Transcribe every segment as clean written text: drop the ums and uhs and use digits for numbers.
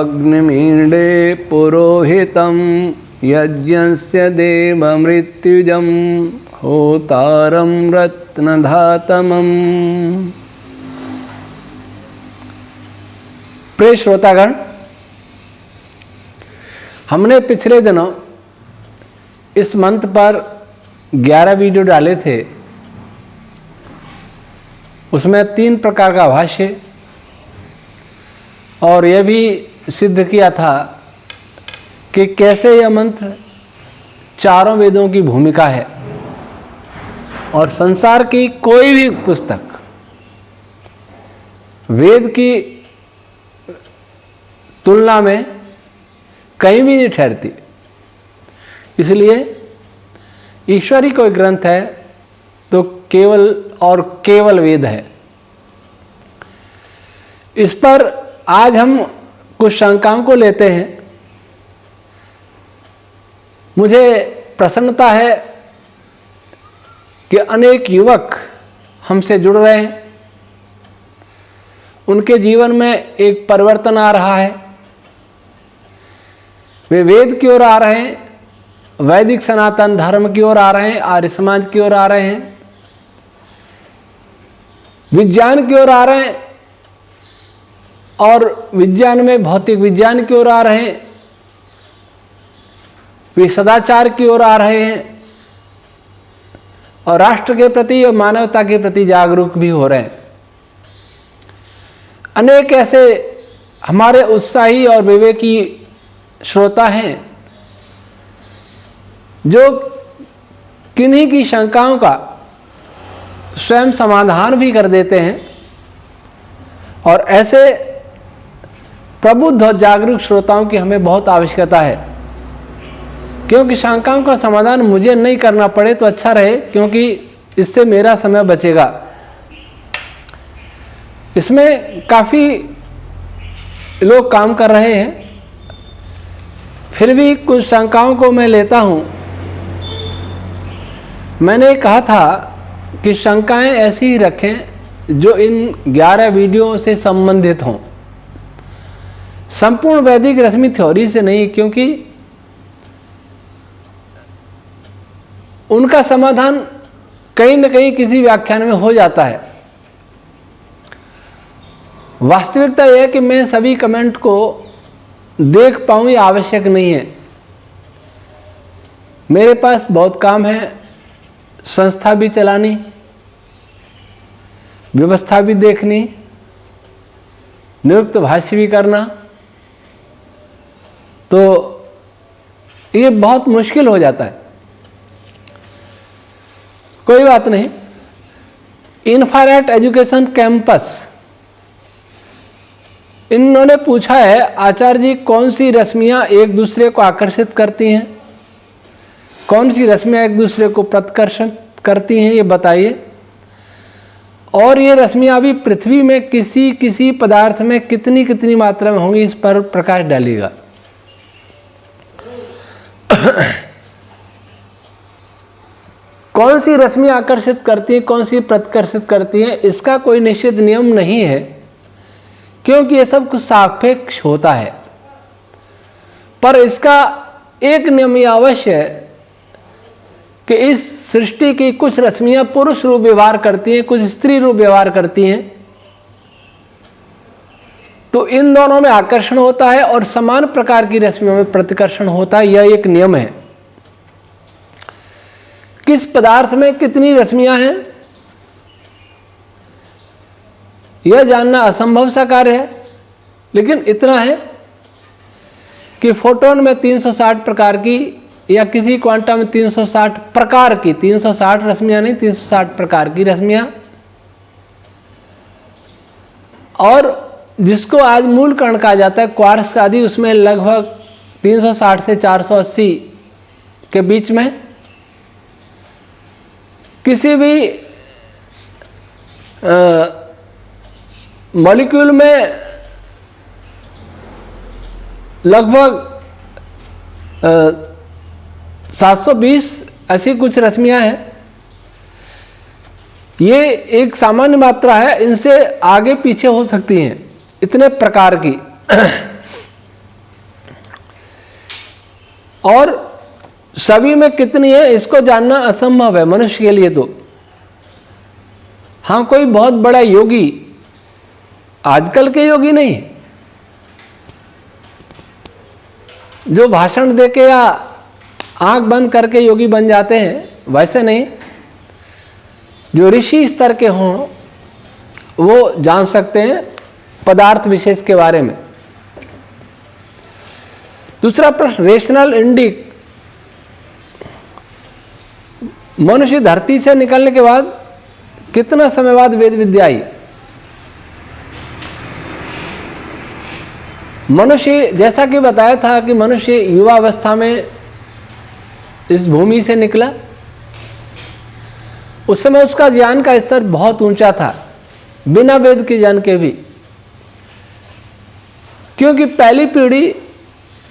अग्निमीडे पुरोहितं यज्ञस्य देवमृत्युजं होतारं रत्नधातमम्। प्रिय श्रोतागण, हमने पिछले दिनों इस मंत्र पर 11 वीडियो डाले थे। उसमें 3 प्रकार का भाष्य और यह भी सिद्ध किया था कि कैसे यह मंत्र चारों वेदों की भूमिका है और संसार की कोई भी पुस्तक वेद की तुलना में कहीं भी नहीं ठहरती। इसलिए ईश्वरी कोई ग्रंथ है तो केवल और केवल वेद है। इस पर आज हम कुछ शंकाओं को लेते हैं। मुझे प्रसन्नता है कि अनेक युवक हमसे जुड़ रहे हैं, उनके जीवन में एक परिवर्तन आ रहा है। वे वेद की ओर आ रहे हैं, वैदिक सनातन धर्म की ओर आ रहे हैं, आर्य समाज की ओर आ रहे हैं, विज्ञान की ओर आ रहे हैं और विज्ञान में भौतिक विज्ञान की ओर आ रहे हैं, वे सदाचार की ओर आ रहे हैं और राष्ट्र के प्रति और मानवता के प्रति जागरूक भी हो रहे हैं। अनेक ऐसे हमारे उत्साही और विवेकी श्रोता हैं जो किन्हीं की शंकाओं का स्वयं समाधान भी कर देते हैं और ऐसे प्रबुद्ध और जागरूक श्रोताओं की हमें बहुत आवश्यकता है, क्योंकि शंकाओं का समाधान मुझे नहीं करना पड़े तो अच्छा रहे, क्योंकि इससे मेरा समय बचेगा। इसमें काफ़ी लोग काम कर रहे हैं, फिर भी कुछ शंकाओं को मैं लेता हूं। मैंने कहा था कि शंकाएं ऐसी ही रखें जो इन 11 वीडियो से संबंधित हों, संपूर्ण वैदिक रश्मि थ्योरी से नहीं, क्योंकि उनका समाधान कहीं न कहीं किसी व्याख्यान में हो जाता है। वास्तविकता यह है कि मैं सभी कमेंट को देख पाऊं ये आवश्यक नहीं है। मेरे पास बहुत काम है, संस्था भी चलानी, व्यवस्था भी देखनी, निरुक्त भाष्य भी करना, तो ये बहुत मुश्किल हो जाता है। कोई बात नहीं। इन्फ्रारेड एजुकेशन कैंपस, इन्होंने पूछा है, आचार्य जी कौन सी रश्मियां एक दूसरे को आकर्षित करती हैं, कौन सी रश्मियां एक दूसरे को प्रतिकर्षित करती हैं, ये बताइए। और ये रश्मियां अभी पृथ्वी में किसी किसी पदार्थ में कितनी कितनी मात्रा में होंगी, इस पर प्रकाश डालिएगा। कौन सी रश्मियां आकर्षित करती हैं, कौन सी प्रतिकर्षित करती हैं, इसका कोई निश्चित नियम नहीं है, क्योंकि ये सब कुछ सापेक्ष होता है। पर इसका एक नियम यह अवश्य है कि इस सृष्टि की कुछ रश्मियां पुरुष रूप व्यवहार करती हैं, कुछ स्त्री रूप व्यवहार करती हैं, तो इन दोनों में आकर्षण होता है और समान प्रकार की रश्मियों में प्रतिकर्षण होता है। यह एक नियम है। किस पदार्थ में कितनी रश्मियां हैं यह जानना असंभव सा कार्य है, लेकिन इतना है कि फोटोन में 360 प्रकार की, या किसी क्वांटम में 360 प्रकार की, 360 रश्मियां नहीं, 360 प्रकार की रश्मियां, और जिसको आज मूल कण कहा जाता है, क्वार्क्स आदि, उसमें लगभग 360 से 480 के बीच में। किसी भी मॉलिक्यूल में लगभग 720 ऐसी कुछ रश्मियां हैं। ये एक सामान्य मात्रा है, इनसे आगे पीछे हो सकती हैं, इतने प्रकार की। और सभी में कितनी है इसको जानना असंभव है मनुष्य के लिए। तो हाँ, कोई बहुत बड़ा योगी, आजकल के योगी नहीं, जो भाषण देके या आंख बंद करके योगी बन जाते हैं, वैसे नहीं। जो ऋषि स्तर के हों वो जान सकते हैं पदार्थ विशेष के बारे में। दूसरा प्रश्न, रेशनल इंडिक, मनुष्य धरती से निकलने के बाद कितना समय बाद वेद विद्या आई? मनुष्य, जैसा कि बताया था कि मनुष्य युवावस्था में इस भूमि से निकला, उस समय उसका ज्ञान का स्तर बहुत ऊंचा था, बिना वेद के ज्ञान के भी, क्योंकि पहली पीढ़ी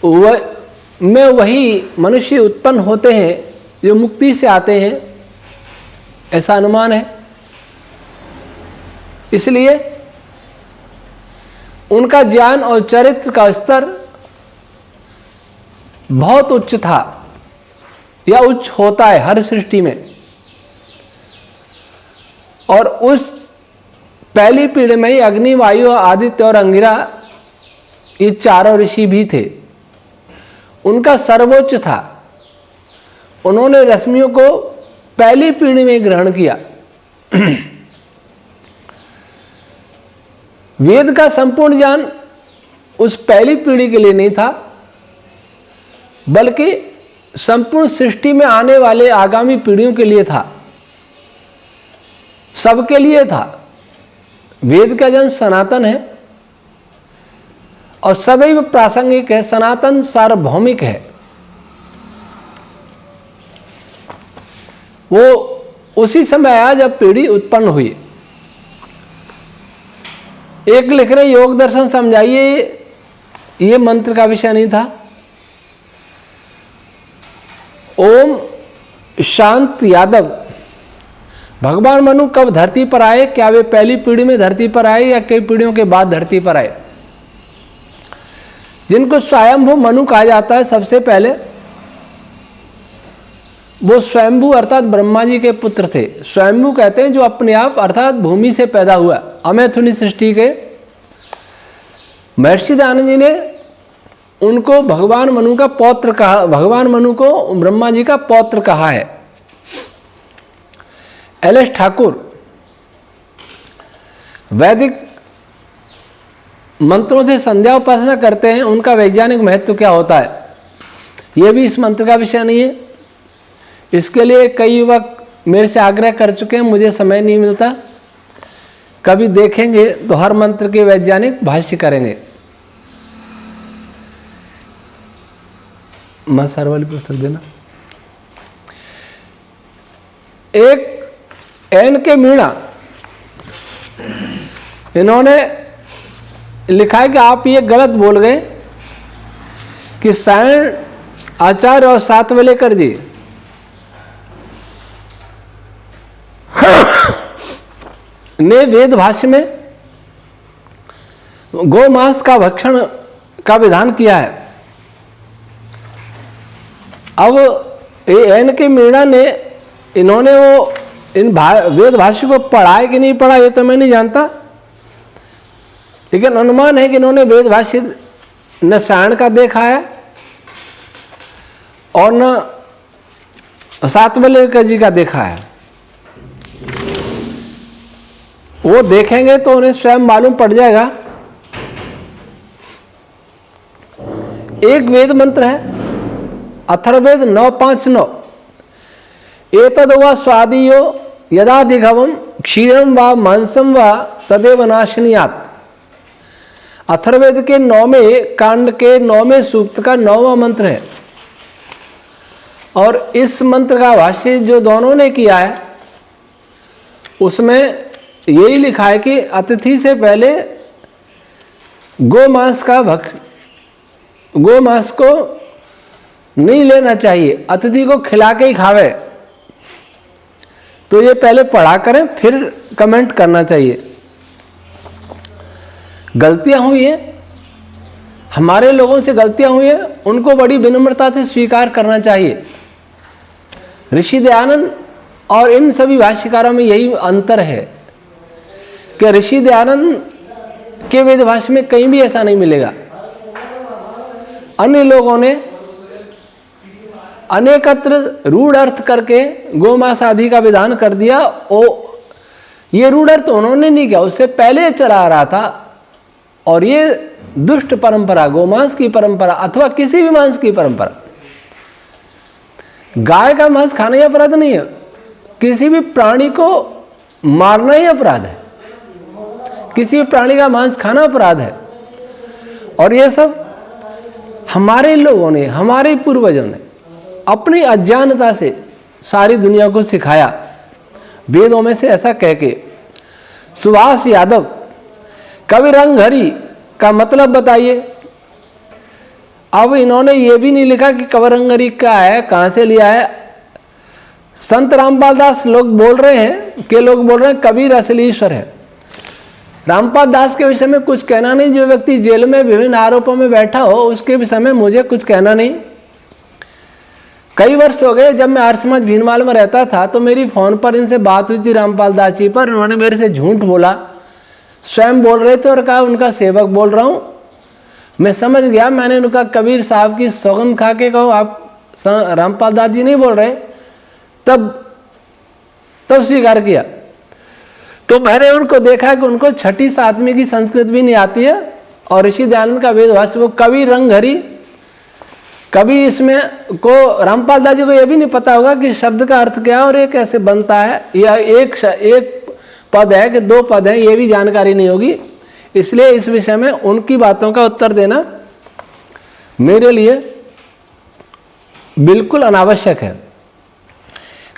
में वही मनुष्य उत्पन्न होते हैं जो मुक्ति से आते हैं, ऐसा अनुमान है। इसलिए उनका ज्ञान और चरित्र का स्तर बहुत उच्च था या उच्च होता है हर सृष्टि में। और उस पहली पीढ़ी में ही अग्नि, वायु, आदित्य और अंगिरा, ये चारों ऋषि भी थे। उनका सर्वोच्च था, उन्होंने रश्मियों को पहली पीढ़ी में ग्रहण किया। वेद का संपूर्ण ज्ञान उस पहली पीढ़ी के लिए नहीं था, बल्कि संपूर्ण सृष्टि में आने वाले आगामी पीढ़ियों के लिए था, सबके लिए था। वेद का ज्ञान सनातन है और सदैव प्रासंगिक है, सनातन सार्वभौमिक है। वो उसी समय आया जब पीढ़ी उत्पन्न हुई। एक लिख रहे योग दर्शन समझाइए, ये मंत्र का विषय नहीं था। ओम शांत यादव, भगवान मनु कब धरती पर आए? क्या वे पहली पीढ़ी में धरती पर आए या कई पीढ़ियों के बाद धरती पर आए? जिनको स्वयंभू मनु कहा जाता है, सबसे पहले वो स्वयंभू अर्थात ब्रह्मा जी के पुत्र थे। स्वयंभू कहते हैं जो अपने आप अर्थात भूमि से पैदा हुआ। अमैथुनी सृष्टि के महर्षि दयानंद जी ने उनको भगवान मनु का पौत्र कहा, भगवान मनु को ब्रह्मा जी का पौत्र कहा है। एल.एस. ठाकुर वैदिक मंत्रों से संध्या उपासना करते हैं, उनका वैज्ञानिक महत्व क्या होता है? यह भी इस मंत्र का विषय नहीं है। इसके लिए कई युवक मेरे से आग्रह कर चुके हैं, मुझे समय नहीं मिलता। कभी देखेंगे तो हर मंत्र के वैज्ञानिक भाष्य करेंगे। मां सर वाली पुस्तक देना। एक एन के मीणा, इन्होंने लिखा है कि आप ये गलत बोल गए कि सायण आचार्य और सातवलेकर जी ने वेद भाष्य में गोमांस का भक्षण का विधान किया है। अब एन के मीणा ने, इन्होंने वो इन वेद भाष्य को पढ़ा है कि नहीं पढ़ा ये तो मैं नहीं जानता, लेकिन अनुमान है कि इन्होंने वेद भाष्य न सायण का देखा है और न सातवलेकर जी का देखा है। वो देखेंगे तो उन्हें स्वयं मालूम पड़ जाएगा। एक वेद मंत्र है अथर्ववेद 9:5-9, एतद वा स्वादियो यदाधिगवम क्षीरम वा मांसम वा तदेव नाशनीयात्। अथर्ववेद के 9वें कांड के 9वें सूक्त का 9वां मंत्र है। और इस मंत्र का भाष्य जो दोनों ने किया है उसमें यही लिखा है कि अतिथि से पहले गोमांस को नहीं लेना चाहिए, अतिथि को खिला के ही खावे। तो ये पहले पढ़ा करें फिर कमेंट करना चाहिए। गलतियां हुई है हमारे लोगों से गलतियां हुई हैं, उनको बड़ी विनम्रता से स्वीकार करना चाहिए। ऋषि दयानंद और इन सभी भाष्यकारों में यही अंतर है कि ऋषि दयानंद के वेद भाष्य में कहीं भी ऐसा नहीं मिलेगा। अन्य लोगों ने अनेकत्र रूढ़ अर्थ करके गोमांस आदि का विधान कर दिया। ये रूढ़ अर्थ उन्होंने नहीं किया, उससे पहले चला आ रहा था। और ये दुष्ट परंपरा, गोमांस की परंपरा अथवा किसी भी मांस की परंपरा, गाय का मांस खाना ही अपराध नहीं है, किसी भी प्राणी को मारना ही अपराध है, किसी भी प्राणी का मांस खाना अपराध है। और ये सब हमारे लोगों ने, हमारे पूर्वजों ने अपनी अज्ञानता से सारी दुनिया को सिखाया, वेदों में से ऐसा कह के। सुभाष यादव, कवि रंगहरी का मतलब बताइए। अब इन्होंने ये भी नहीं लिखा कि कवि रंगहरी क्या है, कहां से लिया है। संत रामपाल दास लोग बोल रहे हैं कबीर असली ईश्वर है। रामपाल दास के विषय में कुछ कहना नहीं। जो व्यक्ति जेल में विभिन्न आरोपों में बैठा हो उसके विषय में मुझे कुछ कहना नहीं। कई वर्ष हो गए, जब मैं आर्य समाज भीनमाल में रहता था तो मेरी फोन पर इनसे बात हुई थी रामपाल दास जी पर। उन्होंने मेरे से झूठ बोला, स्वयं बोल रहे थे और कहा उनका सेवक बोल रहा हूं। मैं समझ गया, मैंने उनका कबीर साहब की सौगंध खा के कहो आप रामपाल दास जी नहीं बोल रहे, तब स्वीकार किया। तो मैंने उनको देखा कि उनको छठी सातवीं की संस्कृत भी नहीं आती है। और ऋषि दयानंद का वेद भाष्य वो कवि रंगहरी, कभी इसमें को रामपाल दास जी को यह भी नहीं पता होगा कि शब्द का अर्थ क्या है और ये कैसे बनता है, या एक पद है कि दो पद है, ये भी जानकारी नहीं होगी। इसलिए इस विषय में उनकी बातों का उत्तर देना मेरे लिए बिल्कुल अनावश्यक है।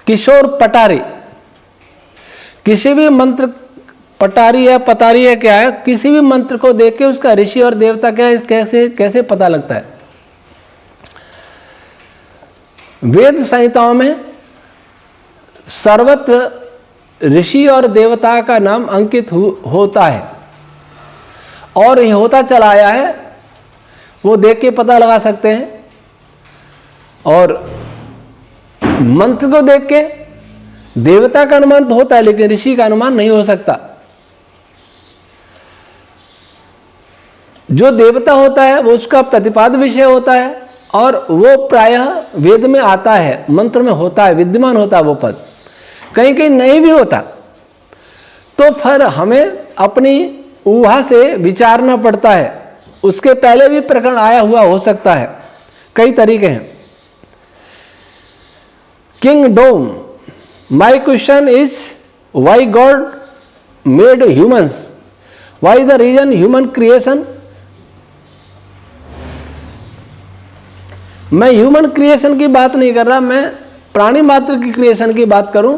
किशोर पटारी, किसी भी मंत्र, पटारी है पतारी है क्या है, किसी भी मंत्र को देख के उसका ऋषि और देवता क्या है कैसे पता लगता है। वेद संहिताओं में सर्वत्र ऋषि और देवता का नाम अंकित होता है और ये होता चला आया है, वो देख के पता लगा सकते हैं। और मंत्र को देख के देवता का अनुमान तो होता है लेकिन ऋषि का अनुमान नहीं हो सकता। जो देवता होता है वो उसका प्रतिपाद्य विषय होता है और वो प्रायः वेद में आता है, मंत्र में होता है, विद्यमान होता है वो पद, कहीं कहीं नहीं भी होता। तो फिर हमें अपनी ऊहा से विचारना पड़ता है। उसके पहले भी प्रकरण आया हुआ हो सकता है, कई तरीके हैं। Kingdom, my question is why God made humans, why is the reason human creation. मैं ह्यूमन क्रिएशन की बात नहीं कर रहा, मैं प्राणी मात्र की क्रिएशन की बात करूं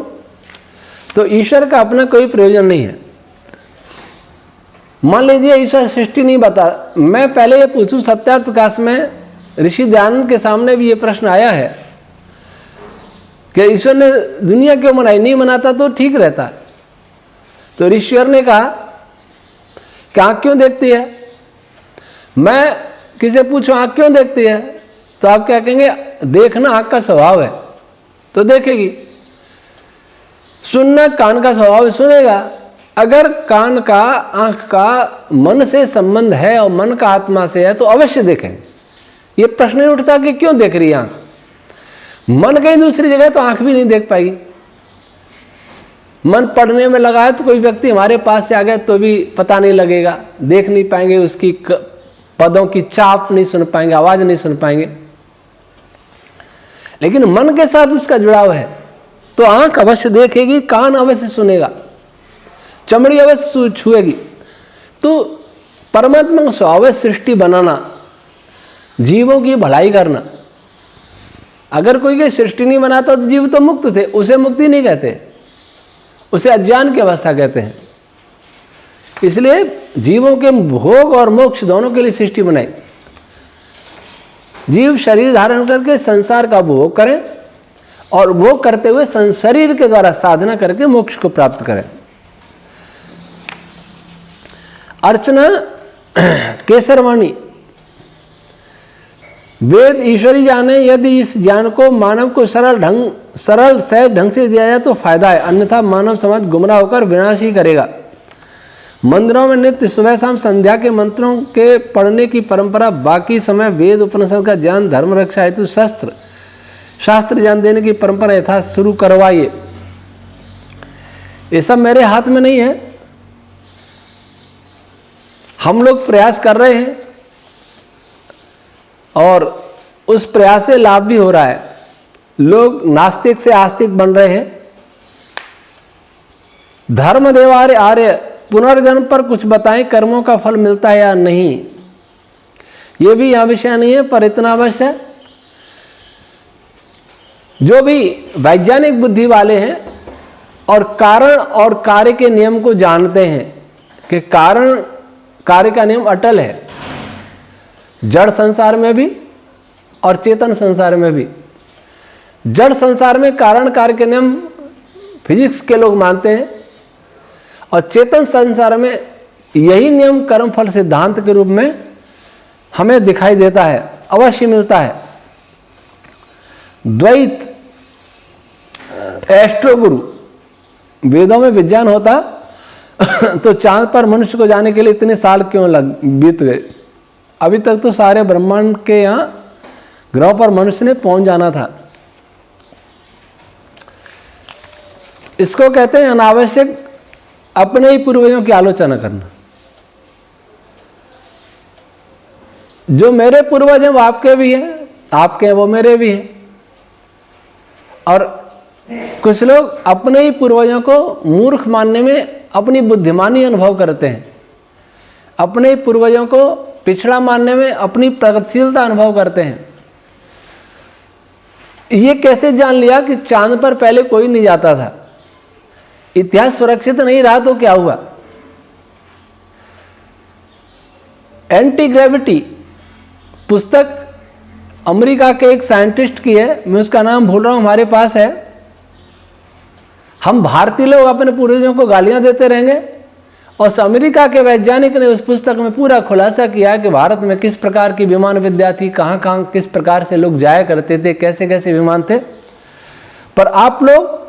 तो ईश्वर का अपना कोई प्रयोजन नहीं है। मान लीजिए ईश्वर सृष्टि नहीं बता, मैं पहले ये पूछूं, सत्यार्थ प्रकाश में ऋषि दयानंद के सामने भी ये प्रश्न आया है कि ईश्वर ने दुनिया क्यों बनाई, नहीं बनाता तो ठीक रहता। तो ईश्वर ने कहा कि आंख क्यों देखती है। मैं किसी पूछूं आंख क्यों देखती है तो आप क्या कहेंगे, देखना आंख का स्वभाव है तो देखेगी, सुनना कान का स्वभाव है सुनेगा। अगर कान का आंख का मन से संबंध है और मन का आत्मा से है तो अवश्य देखेंगे। ये प्रश्न नहीं उठता कि क्यों देख रही है आंख, मन कहीं दूसरी जगह तो आंख भी नहीं देख पाएगी। मन पढ़ने में लगा है तो कोई व्यक्ति हमारे पास से आ गया तो भी पता नहीं लगेगा, देख नहीं पाएंगे, उसकी पदों की चाप नहीं सुन पाएंगे, आवाज नहीं सुन पाएंगे। लेकिन मन के साथ उसका जुड़ाव है तो आंख अवश्य देखेगी, कान अवश्य सुनेगा, चमड़ी अवश्य छुएगी। तो परमात्मा का स्वभाव है सृष्टि बनाना, जीवों की भलाई करना। अगर कोई की सृष्टि नहीं बनाता तो जीव तो मुक्त थे, उसे मुक्ति नहीं कहते, उसे अज्ञान की अवस्था कहते हैं। इसलिए जीवों के भोग और मोक्ष दोनों के लिए सृष्टि बनाई। जीव शरीर धारण करके संसार का भोग करें और भोग करते हुए शरीर के द्वारा साधना करके मोक्ष को प्राप्त करें। अर्चना केसरवाणी वेद ईश्वरी जाने, यदि इस ज्ञान को मानव को सरल सहज ढंग से दिया जाए तो फायदा है, अन्यथा मानव समाज गुमराह होकर विनाश ही करेगा। मंदिरों में नित्य सुबह शाम संध्या के मंत्रों के पढ़ने की परंपरा, बाकी समय वेद उपनिषद का ज्ञान, धर्म रक्षा हेतु शास्त्र ज्ञान देने की परंपरा यथा शुरू करवाइए। ये सब मेरे हाथ में नहीं है, हम लोग प्रयास कर रहे हैं और उस प्रयास से लाभ भी हो रहा है। लोग नास्तिक से आस्तिक बन रहे हैं। धर्मदेव आर्य पुनर्जन्म पर कुछ बताएं, कर्मों का फल मिलता है या नहीं। ये भी यहां विषय नहीं है, पर इतना अवश्य है, जो भी वैज्ञानिक बुद्धि वाले हैं और कारण और कार्य के नियम को जानते हैं कि कारण कार्य का नियम अटल है, जड़ संसार में भी और चेतन संसार में भी। जड़ संसार में कारण कार्य के नियम फिजिक्स के लोग मानते हैं और चेतन संसार में यही नियम कर्म फल सिद्धांत के रूप में हमें दिखाई देता है, अवश्य मिलता है। द्वैत एस्ट्रो गुरु, वेदों में विज्ञान होता तो चांद पर मनुष्य को जाने के लिए इतने साल क्यों बीत गए। अभी तक तो सारे ब्रह्मांड के यहां ग्रहों पर मनुष्य ने पहुंच जाना था। इसको कहते हैं अनावश्यक अपने ही पूर्वजों की आलोचना करना। जो मेरे पूर्वज हैं वो आपके भी हैं, आपके हैं वो मेरे भी हैं। और कुछ लोग अपने ही पूर्वजों को मूर्ख मानने में अपनी बुद्धिमानी अनुभव करते हैं, अपने ही पूर्वजों को पिछड़ा मानने में अपनी प्रगतिशीलता अनुभव करते हैं। ये कैसे जान लिया कि चांद पर पहले कोई नहीं जाता था, इतिहास सुरक्षित नहीं रहा तो क्या हुआ। एंटी ग्रेविटी पुस्तक अमेरिका के एक साइंटिस्ट की है, मैं उसका नाम भूल रहा हूं, हमारे पास है। हम भारतीय लोग अपने पूर्वजों को गालियां देते रहेंगे और उस अमेरिका के वैज्ञानिक ने उस पुस्तक में पूरा खुलासा किया कि भारत में किस प्रकार की विमान विद्या थी, कहां कहां किस प्रकार से लोग जाया करते थे, कैसे कैसे विमान थे। पर आप लोग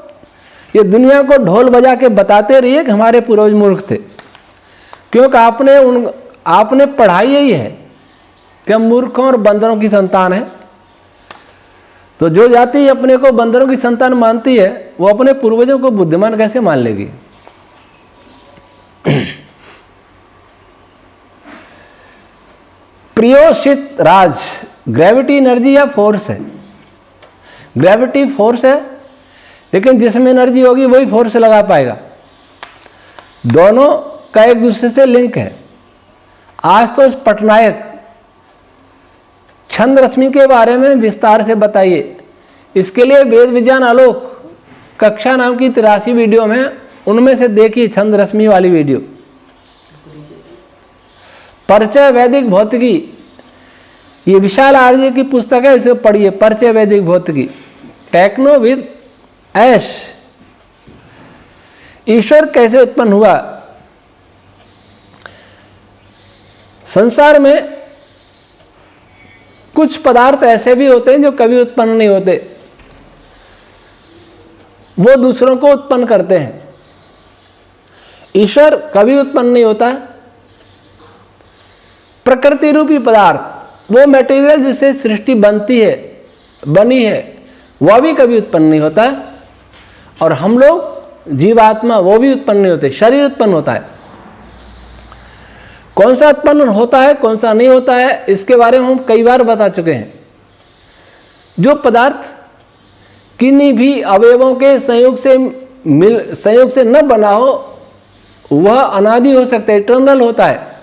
ये दुनिया को ढोल बजा के बताते रहिए कि हमारे पूर्वज मूर्ख थे, क्योंकि आपने पढ़ाई यही है कि हम मूर्खों और बंदरों की संतान है। तो जो जाति अपने को बंदरों की संतान मानती है वो अपने पूर्वजों को बुद्धिमान कैसे मान लेगी। प्रियोषित राज, ग्रेविटी एनर्जी या फोर्स है। ग्रेविटी फोर्स है, लेकिन जिसमें एनर्जी होगी वही फोर्स लगा पाएगा। दोनों का एक दूसरे से लिंक है। आशुतोष पटनायक छंद रश्मि के बारे में विस्तार से बताइए। इसके लिए वेद विज्ञान आलोक कक्षा नाम की 83 वीडियो में, उनमें से देखिए छंद रश्मि वाली वीडियो। परिचय वैदिक भौतिकी, ये विशाल आर्य की पुस्तक है, इसे पढ़िए। परिचय वैदिक भौतिकी। टेक्नो विद ऐश, ईश्वर कैसे उत्पन्न हुआ। संसार में कुछ पदार्थ ऐसे भी होते हैं जो कभी उत्पन्न नहीं होते, वो दूसरों को उत्पन्न करते हैं। ईश्वर कभी उत्पन्न नहीं होता है। प्रकृति रूपी पदार्थ, वो मटेरियल जिससे सृष्टि बनी है, वह भी कभी उत्पन्न नहीं होता है। और हम लोग जीवात्मा, वो भी उत्पन्न नहीं होते, शरीर उत्पन्न होता है। कौन सा उत्पन्न होता है कौन सा नहीं होता है, इसके बारे में हम कई बार बता चुके हैं। जो पदार्थ किन्हीं भी अवयवों के संयोग से न बना हो वह अनादि हो सकता है, इटर्नल होता है।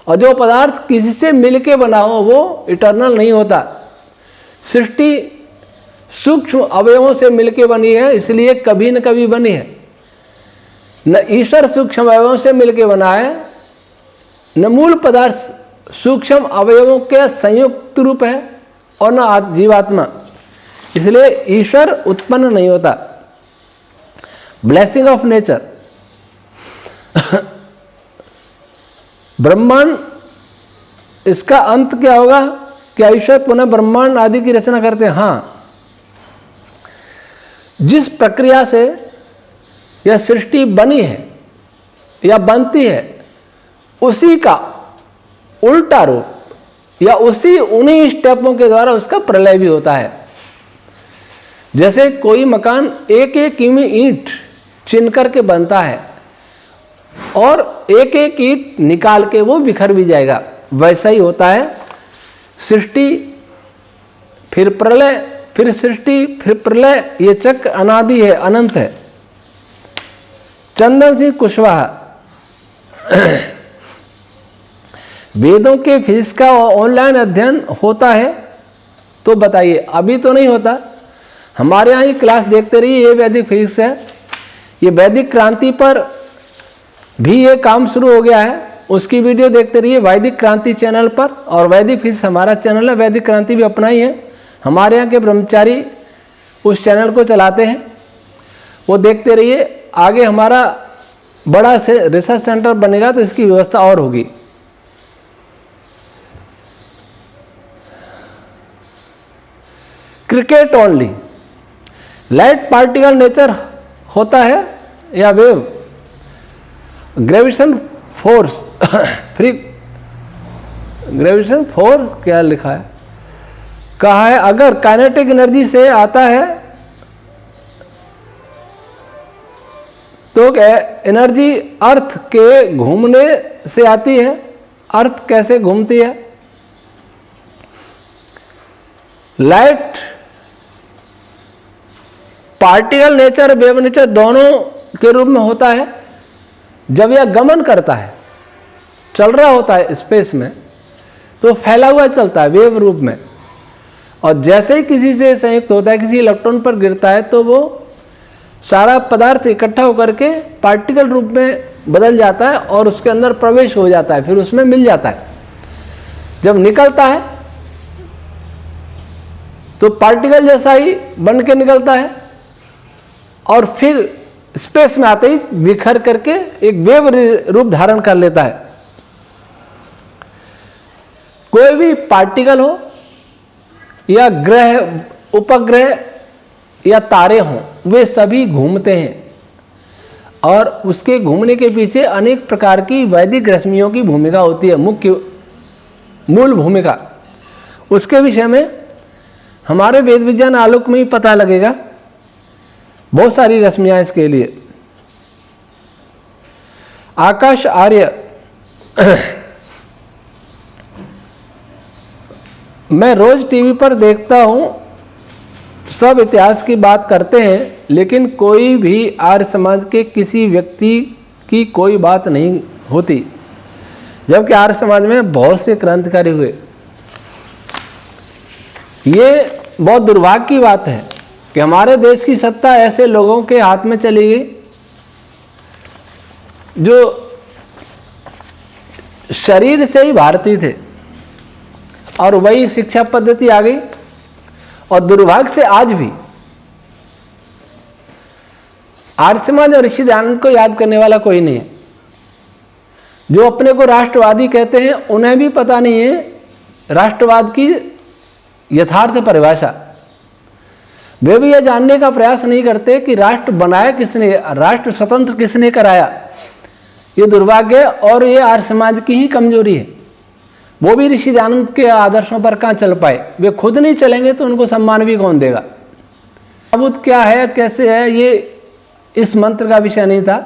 और जो पदार्थ किसी से मिलके बना हो वो इटर्नल नहीं होता। सृष्टि सूक्ष्म अवयवों से मिलके बनी है, इसलिए कभी न कभी बनी है। न ईश्वर सूक्ष्म अवयवों से मिलके बना है, न मूल पदार्थ सूक्ष्म अवयवों के संयुक्त रूप है, और न जीवात्मा। इसलिए ईश्वर उत्पन्न नहीं होता। Blessing of nature. ब्रह्मांड, इसका अंत क्या होगा क्या ईश्वर पुनः ब्रह्मांड आदि की रचना करते हैं? हाँ, जिस प्रक्रिया से यह सृष्टि बनी है या बनती है उसी का उल्टा रूप या उन्हीं स्टेपों के द्वारा उसका प्रलय भी होता है। जैसे कोई मकान एक एक ईंट चिन करके बनता है और एक एक ईंट निकाल के वो बिखर भी जाएगा, वैसा ही होता है सृष्टि फिर प्रलय, फिर सृष्टि फिर प्रलय। ये चक्र अनादि है, अनंत है। चंदन सिंह कुशवाहा, वेदों के फिजिक्स का ऑनलाइन अध्ययन होता है तो बताइए। अभी तो नहीं होता, हमारे यहाँ ही क्लास देखते रहिए। ये वैदिक फिजिक्स है, ये वैदिक क्रांति पर भी ये काम शुरू हो गया है, उसकी वीडियो देखते रहिए वैदिक क्रांति चैनल पर। और वैदिक फिजिक्स हमारा चैनल है, वैदिक क्रांति भी अपना ही है। हमारे यहाँ के ब्रह्मचारी उस चैनल को चलाते हैं, वो देखते रहिए। आगे हमारा बड़ा से रिसर्च सेंटर बनेगा तो इसकी व्यवस्था और होगी। Cricket only, light particle nature होता है या wave? Gravitation force free gravitation force क्या लिखा है, कहा है अगर काइनेटिक एनर्जी से आता है तो एनर्जी अर्थ के घूमने से आती है। अर्थ कैसे घूमती है? Light particle nature wave nature दोनों के रूप में होता है। जब यह गमन करता है, चल रहा होता है स्पेस में, तो फैला हुआ चलता है वेव रूप में। और जैसे ही किसी से संयुक्त होता है, किसी इलेक्ट्रॉन पर गिरता है, तो वो सारा पदार्थ इकट्ठा होकर के पार्टिकल रूप में बदल जाता है और उसके अंदर प्रवेश हो जाता है, फिर उसमें मिल जाता है। जब निकलता है तो पार्टिकल जैसा ही बन के निकलता है और फिर स्पेस में आते ही बिखर करके एक वेव रूप धारण कर लेता है। कोई भी पार्टिकल हो या ग्रह, उपग्रह या तारे हों, वे सभी घूमते हैं और उसके घूमने के पीछे अनेक प्रकार की वैदिक रश्मियों की भूमिका होती है, मूल भूमिका। उसके विषय में हमारे वेद विज्ञान आलोक में ही पता लगेगा। बहुत सारी रश्मियां इसके लिए। आकाश आर्य, मैं रोज टीवी पर देखता हूं, सब इतिहास की बात करते हैं, लेकिन कोई भी आर्य समाज के किसी व्यक्ति की कोई बात नहीं होती, जबकि आर्य समाज में बहुत से क्रांतिकारी हुए। ये बहुत दुर्भाग्य की बात है कि हमारे देश की सत्ता ऐसे लोगों के हाथ में चली गई जो शरीर से ही भारतीय थे और वही शिक्षा पद्धति आ गई। और दुर्भाग्य से आज भी आर्य समाज और ऋषि दयानंद को याद करने वाला कोई नहीं है। जो अपने को राष्ट्रवादी कहते हैं, उन्हें भी पता नहीं है राष्ट्रवाद की यथार्थ परिभाषा। वे भी यह जानने का प्रयास नहीं करते कि राष्ट्र बनाया किसने, राष्ट्र स्वतंत्र किसने कराया। ये दुर्भाग्य है और ये आर्य समाज की ही कमजोरी है। वो भी ऋषि दयानंद के आदर्शों पर कहाँ चल पाए। वे खुद नहीं चलेंगे तो उनको सम्मान भी कौन देगा। सबूत क्या है, कैसे है, ये इस मंत्र का विषय नहीं था।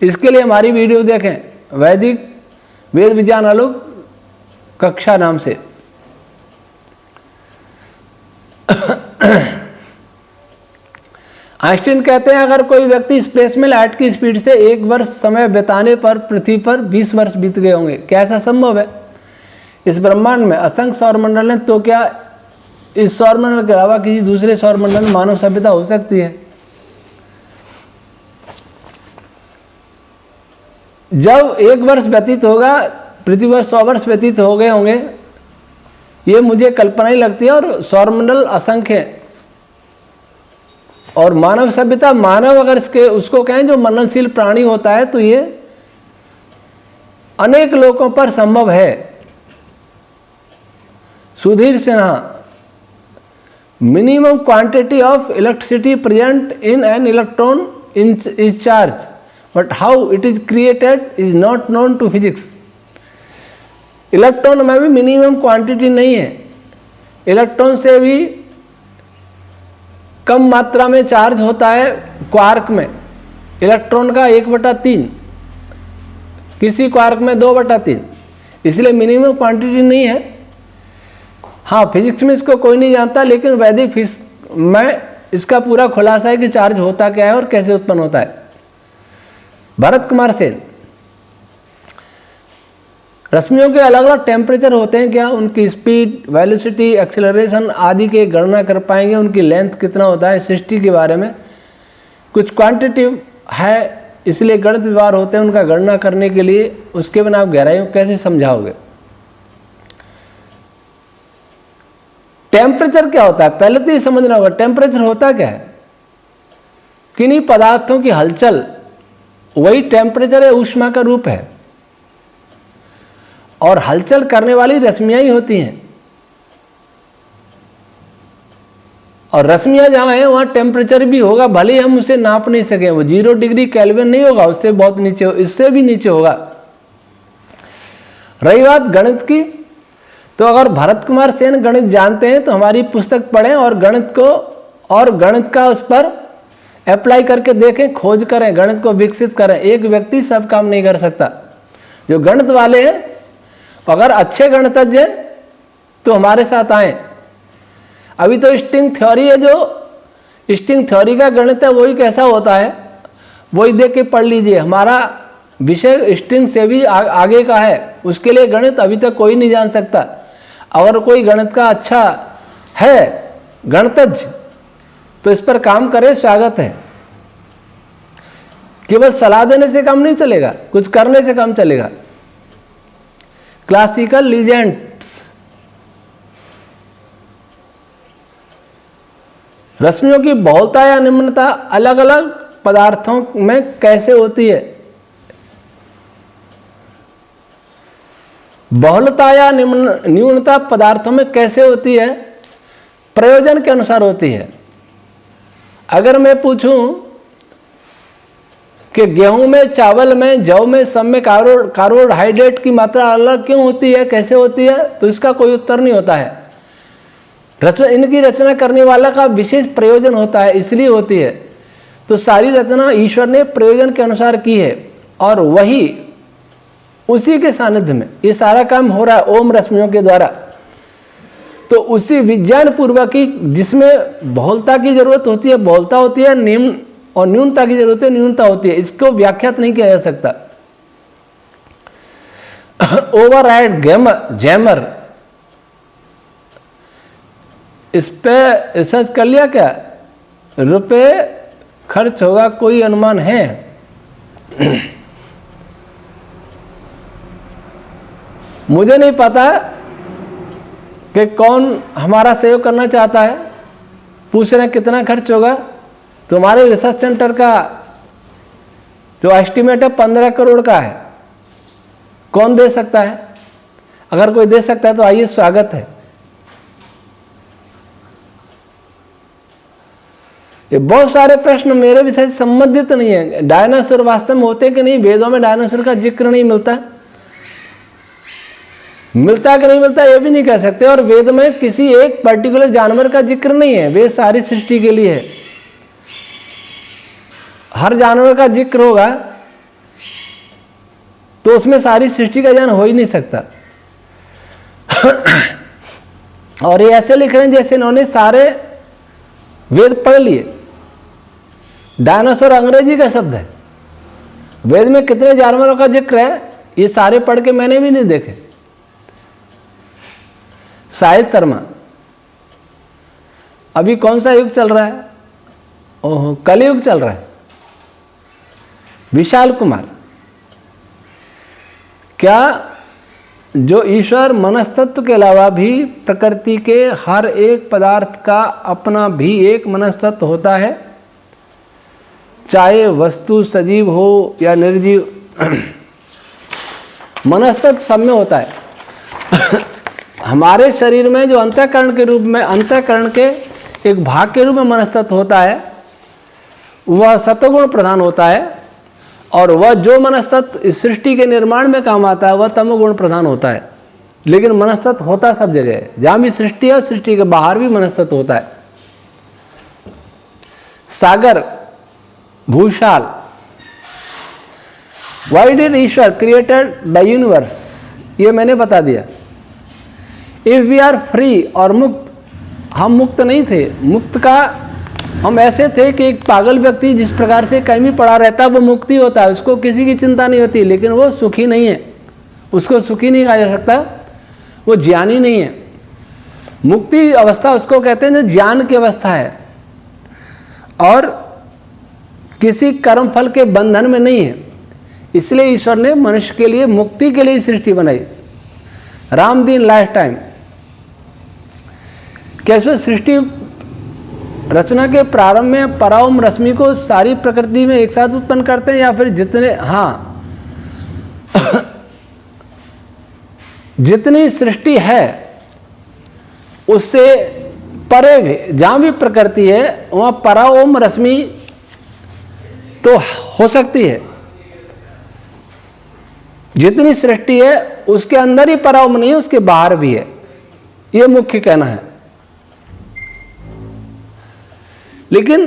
इसके लिए हमारी वीडियो देखें, वैदिक वेद विज्ञान आलोक कक्षा नाम से। आइंस्टीन कहते हैं अगर कोई व्यक्ति स्पेस में लाइट की स्पीड से 1 वर्ष समय बिताने पर पृथ्वी पर 20 वर्ष बीत गए होंगे। क्या ऐसा संभव है? इस ब्रह्मांड में असंख्य सौरमंडल हैं, तो क्या इस सौरमंडल के अलावा किसी दूसरे सौरमंडल में मानव सभ्यता हो सकती है? जब 1 वर्ष व्यतीत होगा, पृथ्वी पर 100 वर्ष व्यतीत हो गए होंगे, ये मुझे कल्पना ही लगती है। और सौरमंडल असंख्य है और मानव सभ्यता, मानव अगर इसके उसको कहें जो मननशील प्राणी होता है, तो ये अनेक लोगों पर संभव है। Sudhir Sinha, minimum quantity of electricity present in an electron is charge, but how it is created is not known to physics. Electron में भी मिनिमम क्वांटिटी नहीं है, इलेक्ट्रॉन से भी कम मात्रा में चार्ज होता है क्वार्क में, इलेक्ट्रॉन का 1/3, किसी क्वार्क में 2/3, इसलिए मिनिमम क्वांटिटी नहीं है। हाँ, फिजिक्स में इसको कोई नहीं जानता, लेकिन वैदिक फिजिक्स में इसका पूरा खुलासा है कि चार्ज होता क्या है और कैसे उत्पन्न होता है। भरत कुमार सेन, रश्मियों के अलग अलग टेम्परेचर होते हैं क्या? उनकी स्पीड, वेलोसिटी, एक्सेलरेशन आदि की गणना कर पाएंगे? उनकी लेंथ कितना होता है? सृष्टि के बारे में कुछ क्वांटिटिव है, इसलिए गणित व्यवहार होते हैं उनका गणना करने के लिए, उसके बिना आप गहराइयों कैसे समझाओगे? टेम्परेचर क्या होता है पहले तो ये समझना होगा। टेम्परेचर होता क्या है? किन्हीं पदार्थों की हलचल, वही टेम्परेचर है, ऊष्मा का रूप है, और हलचल करने वाली रश्मियां ही होती हैं, और रश्मियां जहां हैं वहां टेम्परेचर भी होगा, भले ही हम उसे नाप नहीं सके, वो 0 डिग्री केल्विन नहीं होगा, उससे बहुत नीचे, इससे भी नीचे होगा। रही बात गणित की, तो अगर भरत कुमार सेन गणित जानते हैं तो हमारी पुस्तक पढ़ें और गणित का उस पर अप्लाई करके देखें, खोज करें, गणित को विकसित करें। एक व्यक्ति सब काम नहीं कर सकता। जो गणित वाले हैं, अगर अच्छे गणितज्ञ हैं तो हमारे साथ आए। अभी तो स्ट्रिंग थ्योरी है, जो स्ट्रिंग थ्योरी का गणित है वही कैसा होता है वही देख के पढ़ लीजिए। हमारा विषय स्ट्रिंग से भी आगे का है, उसके लिए गणित अभी तक कोई नहीं जान सकता। अगर कोई गणित का अच्छा है गणितज्ञ तो इस पर काम करे, स्वागत है। केवल सलाह देने से काम नहीं चलेगा, कुछ करने से काम चलेगा। क्लासिकल लीजेंड्स, रश्मियों की बहुलता या निम्नता अलग अलग पदार्थों में कैसे होती है? बहुलता या न्यूनता पदार्थों में कैसे होती है? प्रयोजन के अनुसार होती है। अगर मैं पूछूं कि गेहूं में, चावल में, जौ में, सब में कार्बोहाइड्रेट की मात्रा अलग क्यों होती है, कैसे होती है, तो इसका कोई उत्तर नहीं होता है। इनकी रचना करने वाला का विशेष प्रयोजन होता है, इसलिए होती है। तो सारी रचना ईश्वर ने प्रयोजन के अनुसार की है, और वही उसी के सानिध्य में ये सारा काम हो रहा है ओम रश्मियों के द्वारा। तो उसी विज्ञान पूर्वक ही, जिसमें बहुलता की जरूरत होती है बहुलता होती है, निम्न और न्यूनता की जरूरत है न्यूनता होती है। इसको व्याख्यात नहीं किया जा सकता। ओवरराइड जैमर, इस पे रिसर्च कर लिया क्या? रुपए खर्च होगा, कोई अनुमान है? मुझे नहीं पता कि कौन हमारा सहयोग करना चाहता है। पूछ रहे हैं कितना खर्च होगा। तो हमारे रिसर्च सेंटर का जो एस्टिमेट है 15 करोड़ का है। कौन दे सकता है? अगर कोई दे सकता है तो आइए, स्वागत है। ये बहुत सारे प्रश्न मेरे विषय से संबंधित नहीं है। डायनासोर वास्तव में होते कि नहीं? वेदों में डायनासोर का जिक्र नहीं मिलता कि नहीं मिलता ये भी नहीं कह सकते। और वेद में किसी एक पर्टिकुलर जानवर का जिक्र नहीं है, वेद सारी सृष्टि के लिए है। हर जानवर का जिक्र होगा तो उसमें सारी सृष्टि का ज्ञान हो ही नहीं सकता। और ये ऐसे लिख रहे हैं जैसे इन्होंने सारे वेद पढ़ लिए। डायनासोर अंग्रेजी का शब्द है। वेद में कितने जानवरों का जिक्र है ये सारे पढ़ के मैंने भी नहीं देखे। साहिल शर्मा, अभी कौन सा युग चल रहा है? ओहो, कलयुग चल रहा है। विशाल कुमार, क्या जो ईश्वर मनस्तत्व के अलावा भी प्रकृति के हर एक पदार्थ का अपना भी एक मनस्तत्व होता है, चाहे वस्तु सजीव हो या निर्जीव? मनस्तत्व सब में होता है। हमारे शरीर में जो अंतःकरण के रूप में, अंतःकरण के एक भाग के रूप में मनस्तत्व होता है, वह सत्वगुण प्रधान होता है, और वह जो मनस्तत्व इस सृष्टि के निर्माण में काम आता है वह तमोगुण प्रधान होता है। लेकिन मनस्तत्व होता सब जगह है, जहां भी सृष्टि है सृष्टि के बाहर भी मनस्तत्व होता है। Sagar, Bhushal, why did Ishwar created the universe, ये मैंने बता दिया। इफ वी आर फ्री और मुक्त, हम मुक्त नहीं थे। मुक्त का हम ऐसे थे कि एक पागल व्यक्ति जिस प्रकार से कहीं भी पड़ा रहता है वो मुक्ति होता है, उसको किसी की चिंता नहीं होती, लेकिन वो सुखी नहीं है, उसको सुखी नहीं कहा जा सकता, वो ज्ञानी नहीं है। मुक्ति अवस्था उसको कहते हैं जो ज्ञान की अवस्था है और किसी कर्म फल के बंधन में नहीं है। इसलिए ईश्वर ने मनुष्य के लिए मुक्ति के लिए सृष्टि बनाई। रामदीन लाइफ टाइम कैसे सृष्टि रचना के प्रारंभ में पराओम रश्मि को सारी प्रकृति में एक साथ उत्पन्न करते हैं, या फिर जितने, हाँ जितनी सृष्टि है उससे परे भी जहां भी प्रकृति है वहां पराओम रश्मि तो हो सकती है। जितनी सृष्टि है उसके अंदर ही पराओम नहीं है, उसके बाहर भी है, यह मुख्य कहना है। लेकिन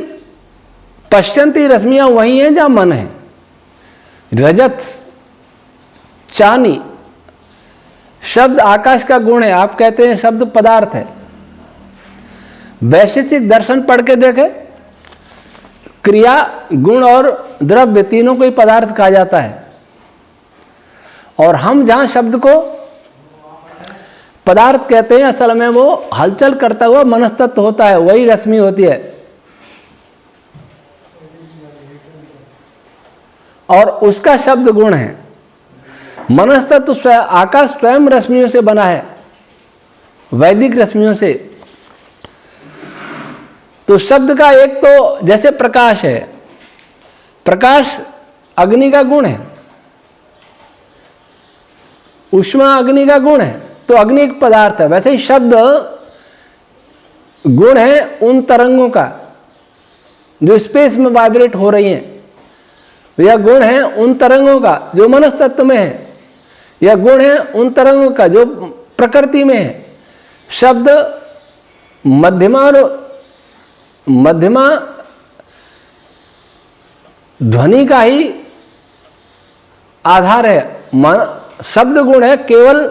पश्चंती रश्मियां वही हैं जहां मन है। रजत, चानी, शब्द आकाश का गुण है, आप कहते हैं शब्द पदार्थ है। वैशेषिक दर्शन पढ़ के देखें, क्रिया, गुण और द्रव्य तीनों को ही पदार्थ कहा जाता है। और हम जहां शब्द को पदार्थ कहते हैं, असल में वो हलचल करता हुआ मनस्तत्व होता है, वही रश्मि होती है। और उसका शब्द गुण है। मनस्तत्व स्वयं, आकाश स्वयं रश्मियों से बना है, वैदिक रश्मियों से। तो शब्द का एक तो जैसे प्रकाश है, प्रकाश अग्नि का गुण है, ऊष्मा अग्नि का गुण है, तो अग्नि एक पदार्थ है। वैसे ही शब्द गुण है उन तरंगों का जो स्पेस में वाइब्रेट हो रही हैं, यह गुण है उन तरंगों का जो मनस्तत्व में है, यह गुण है उन तरंगों का जो प्रकृति में है। शब्द मध्यमा ध्वनि का ही आधार है। शब्द गुण है केवल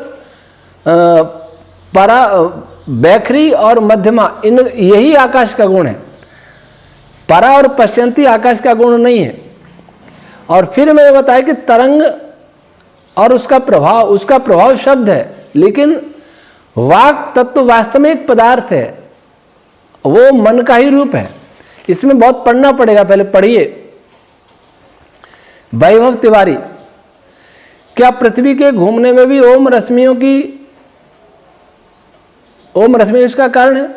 बैखरी और मध्यमा, इन यही आकाश का गुण है। परा और पश्चंती आकाश का गुण नहीं है। और फिर मैंने बताया कि तरंग और उसका प्रभाव शब्द है, लेकिन वाक तत्व वास्तव में एक पदार्थ है, वो मन का ही रूप है। इसमें बहुत पढ़ना पड़ेगा, पहले पढ़िए। वैभव तिवारी, क्या पृथ्वी के घूमने में भी ओम रश्मि इसका कारण है?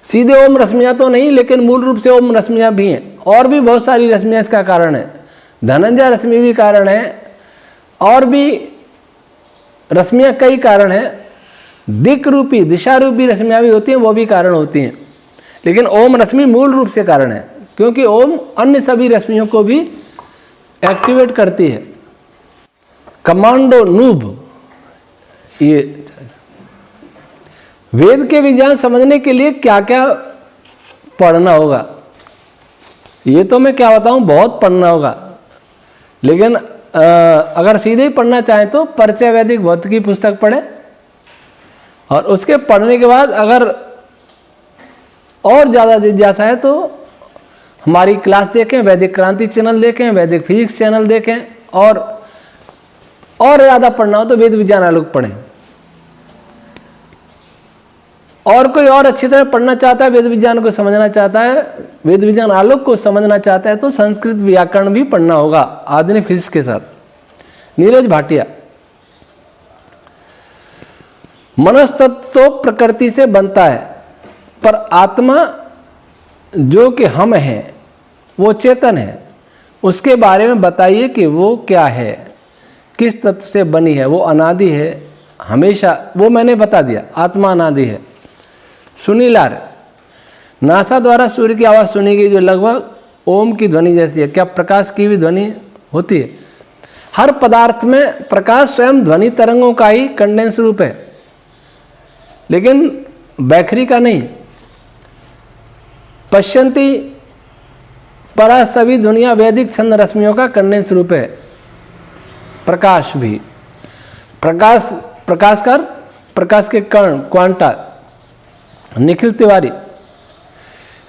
सीधे ओम रश्मियां तो नहीं, लेकिन मूल रूप से ओम रश्मियां भी हैं, और भी बहुत सारी रश्मियां इसका कारण है। धनंजय रश्मि भी कारण है, और भी रश्मियां कई कारण है। दिक रूपी, दिशा रूपी रश्मियां भी होती हैं, वो भी कारण होती हैं, लेकिन ओम रश्मि मूल रूप से कारण है, क्योंकि ओम अन्य सभी रश्मियों को भी एक्टिवेट करती है। कमांडो नूब, ये वेद के विज्ञान समझने के लिए क्या क्या पढ़ना होगा, ये तो मैं क्या बताऊं, बहुत पढ़ना होगा। लेकिन अगर सीधे ही पढ़ना चाहें तो परिचय वैदिक भौतिकी पुस्तक पढ़ें, और उसके पढ़ने के बाद अगर और ज़्यादा जिज्ञासा है तो हमारी क्लास देखें, वैदिक क्रांति चैनल देखें, वैदिक फिजिक्स चैनल देखें, और ज़्यादा पढ़ना हो तो वेद विज्ञान आलोक पढ़ें। और कोई और अच्छी तरह पढ़ना चाहता है, वेद विज्ञान को समझना चाहता है, वेद विज्ञान आलोक को समझना चाहता है, तो संस्कृत व्याकरण भी पढ़ना होगा आधुनिक फिजिक्स के साथ। नीरज भाटिया, मनस्तत्व तो प्रकृति से बनता है, पर आत्मा जो कि हम हैं वो चेतन है, उसके बारे में बताइए कि वो क्या है, किस तत्व से बनी है, वो अनादि है, हमेशा, वो मैंने बता दिया, आत्मा अनादि है। सुनीलार, नासा द्वारा सूर्य की आवाज़ सुनी गई जो लगभग ओम की ध्वनि जैसी है। क्या प्रकाश की भी ध्वनि होती है? हर पदार्थ में प्रकाश स्वयं ध्वनि तरंगों का ही कंडेंस रूप है, लेकिन बैखरी का नहीं। पश्यंती परा सभी दुनिया वैदिक छंद रश्मियों का कंडेंस रूप है। प्रकाश भी, प्रकाश प्रकाश के कण, क्वांटा। निखिल तिवारी,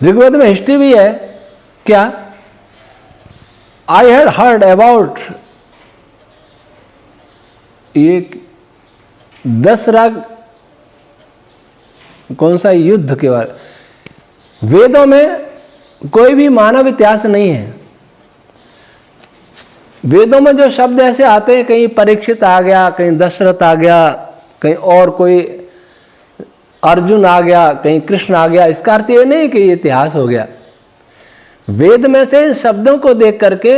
ऋग्वेद में हिस्ट्री भी है क्या? आई हैड हर्ड अबाउट ये 10 राग, कौन सा युद्ध के बारे। वेदों में कोई भी मानव इतिहास नहीं है। वेदों में जो शब्द ऐसे आते हैं, कहीं परीक्षित आ गया, कहीं दशरथ आ गया, कहीं और कोई अर्जुन आ गया, कहीं कृष्ण आ गया, इसका अर्थ ये नहीं कि ये इतिहास हो गया। वेद में से शब्दों को देख करके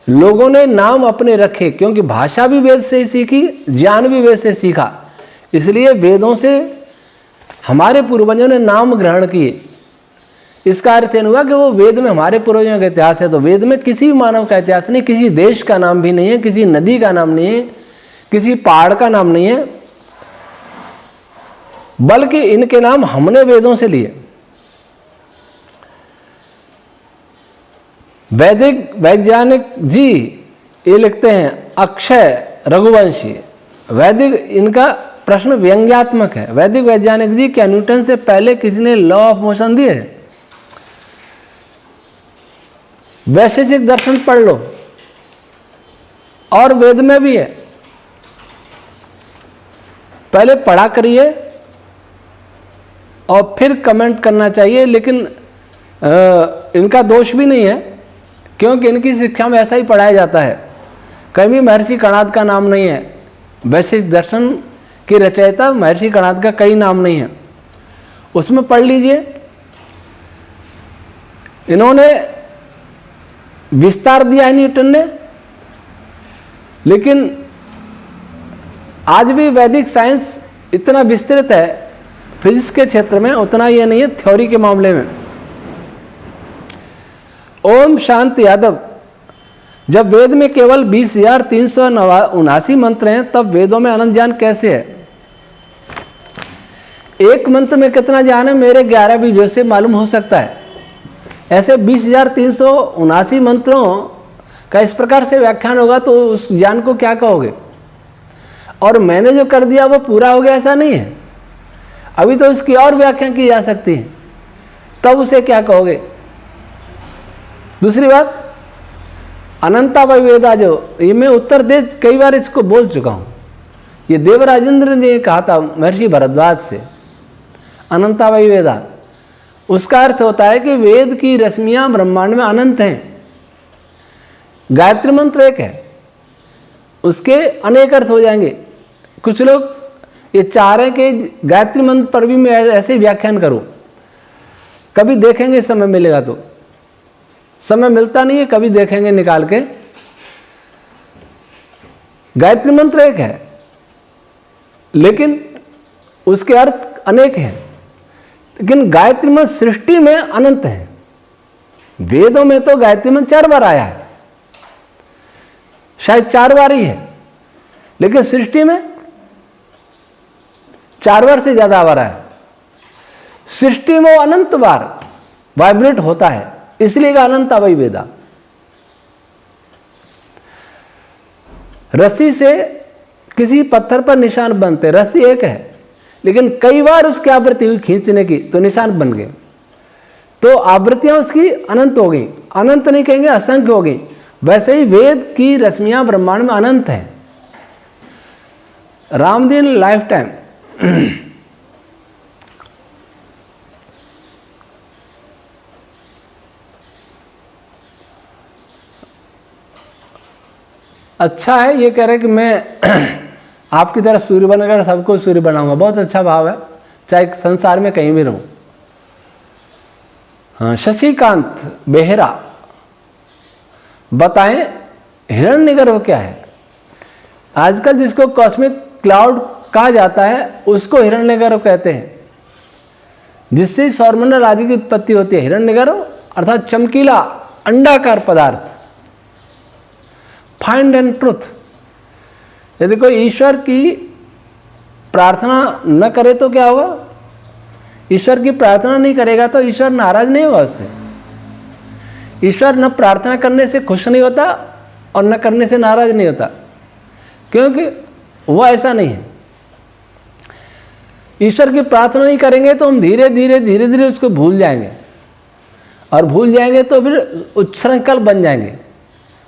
लोगों ने नाम अपने रखे, क्योंकि भाषा भी वेद से ही सीखी, ज्ञान भी वेद से सीखा। इसलिए वेदों से हमारे पूर्वजों ने नाम ग्रहण किए। इसका अर्थ यह हुआ कि वो वेद में हमारे पूर्वजों का इतिहास है। तो वेद में किसी भी मानव का इतिहास नहीं, किसी देश का नाम भी नहीं है, किसी नदी का नाम नहीं है, किसी पहाड़ का नाम नहीं है, बल्कि इनके नाम हमने वेदों से लिए। वैदिक वैज्ञानिक जी ये लिखते हैं, अक्षय रघुवंशी, वैदिक, इनका प्रश्न व्यंग्यात्मक है। वैदिक वैज्ञानिक जी, क्या न्यूटन से पहले किसी ने लॉ ऑफ मोशन दिए? वैशेषिक दर्शन पढ़ लो, और वेद में भी है, पहले पढ़ा करिए और फिर कमेंट करना चाहिए। लेकिन इनका दोष भी नहीं है, क्योंकि इनकी शिक्षा में ऐसा ही पढ़ाया जाता है। कहीं भी महर्षि कणाद का नाम नहीं है। वैशेषिक दर्शन के रचयिता महर्षि कणाद का कई नाम नहीं है, उसमें पढ़ लीजिए। इन्होंने विस्तार दिया है न्यूटन ने, लेकिन आज भी वैदिक साइंस इतना विस्तृत है फिजिक्स के क्षेत्र में, उतना ये नहीं है थ्योरी के मामले में। ओम शांति यादव, जब वेद में केवल 20,379 मंत्र हैं, तब वेदों में अनंत ज्ञान कैसे है? एक मंत्र में कितना ज्ञान है मेरे 11 वीडियो से मालूम हो सकता है। ऐसे 20,379 मंत्रों का इस प्रकार से व्याख्यान होगा तो उस ज्ञान को क्या कहोगे? और मैंने जो कर दिया वो पूरा हो गया, ऐसा नहीं है। अभी तो इसकी और व्याख्या की जा सकती है, तब उसे क्या कहोगे? दूसरी बात, अनंतावय वेदा, जो ये मैं उत्तर दे कई बार इसको बोल चुका हूं। ये देवराजेंद्र ने कहा था महर्षि भरद्वाज से, अनंतावय वेदा। उसका अर्थ होता है कि वेद की रश्मियां ब्रह्मांड में अनंत हैं। गायत्री मंत्र एक है, उसके अनेक अर्थ हो जाएंगे। कुछ लोग ये चाह रहे हैं कि गायत्री मंत्र पर भी मैं ऐसे व्याख्यान करूं। कभी देखेंगे, समय मिलेगा तो। समय मिलता नहीं है, कभी देखेंगे निकाल के। गायत्री मंत्र एक है, लेकिन उसके अर्थ अनेक हैं। लेकिन गायत्री मंत्र सृष्टि में अनंत है। वेदों में तो गायत्री मंत्र 4 बार आया है, शायद 4 बार ही है, लेकिन सृष्टि में 4 बार से ज्यादा बार है। सृष्टि में वो अनंत बार वाइब्रेट होता है, इसलिए का अनंतावय वेदा। रस्सी से किसी पत्थर पर निशान बनते, रस्सी एक है लेकिन कई बार उसकी आवृत्ति हुई खींचने की तो निशान बन गए। तो आवृत्तियां उसकी अनंत हो गई। अनंत नहीं कहेंगे, असंख्य हो गई। वैसे ही वेद की रश्मियां ब्रह्मांड में अनंत हैं। रामदीन लाइफ टाइम अच्छा है, ये कह रहे कि मैं आपकी तरह सूर्य बनकर सबको सूर्य बनाऊंगा। बहुत अच्छा भाव है, चाहे संसार में कहीं भी रहूं। हाँ, शशिकांत बेहरा, बताएं हिरण्यगर्भ क्या है? आजकल जिसको कॉस्मिक क्लाउड कहा जाता है उसको हिरण्यगर्भ कहते हैं, जिससे सौरमंडल आदि की उत्पत्ति होती है। हिरण्यगर्भ अर्थात चमकीला अंडाकार पदार्थ, फाइंड एंड ट्रुथ। यदि कोई ईश्वर की प्रार्थना न करे तो क्या होगा? ईश्वर की प्रार्थना नहीं करेगा तो ईश्वर नाराज नहीं होगा उससे। ईश्वर न प्रार्थना करने से खुश नहीं होता और न करने से नाराज नहीं होता, क्योंकि वह ऐसा नहीं है। ईश्वर की प्रार्थना नहीं करेंगे तो हम धीरे धीरे उसको भूल जाएंगे, और भूल जाएंगे तो फिर उच्छृंखल बन जाएंगे।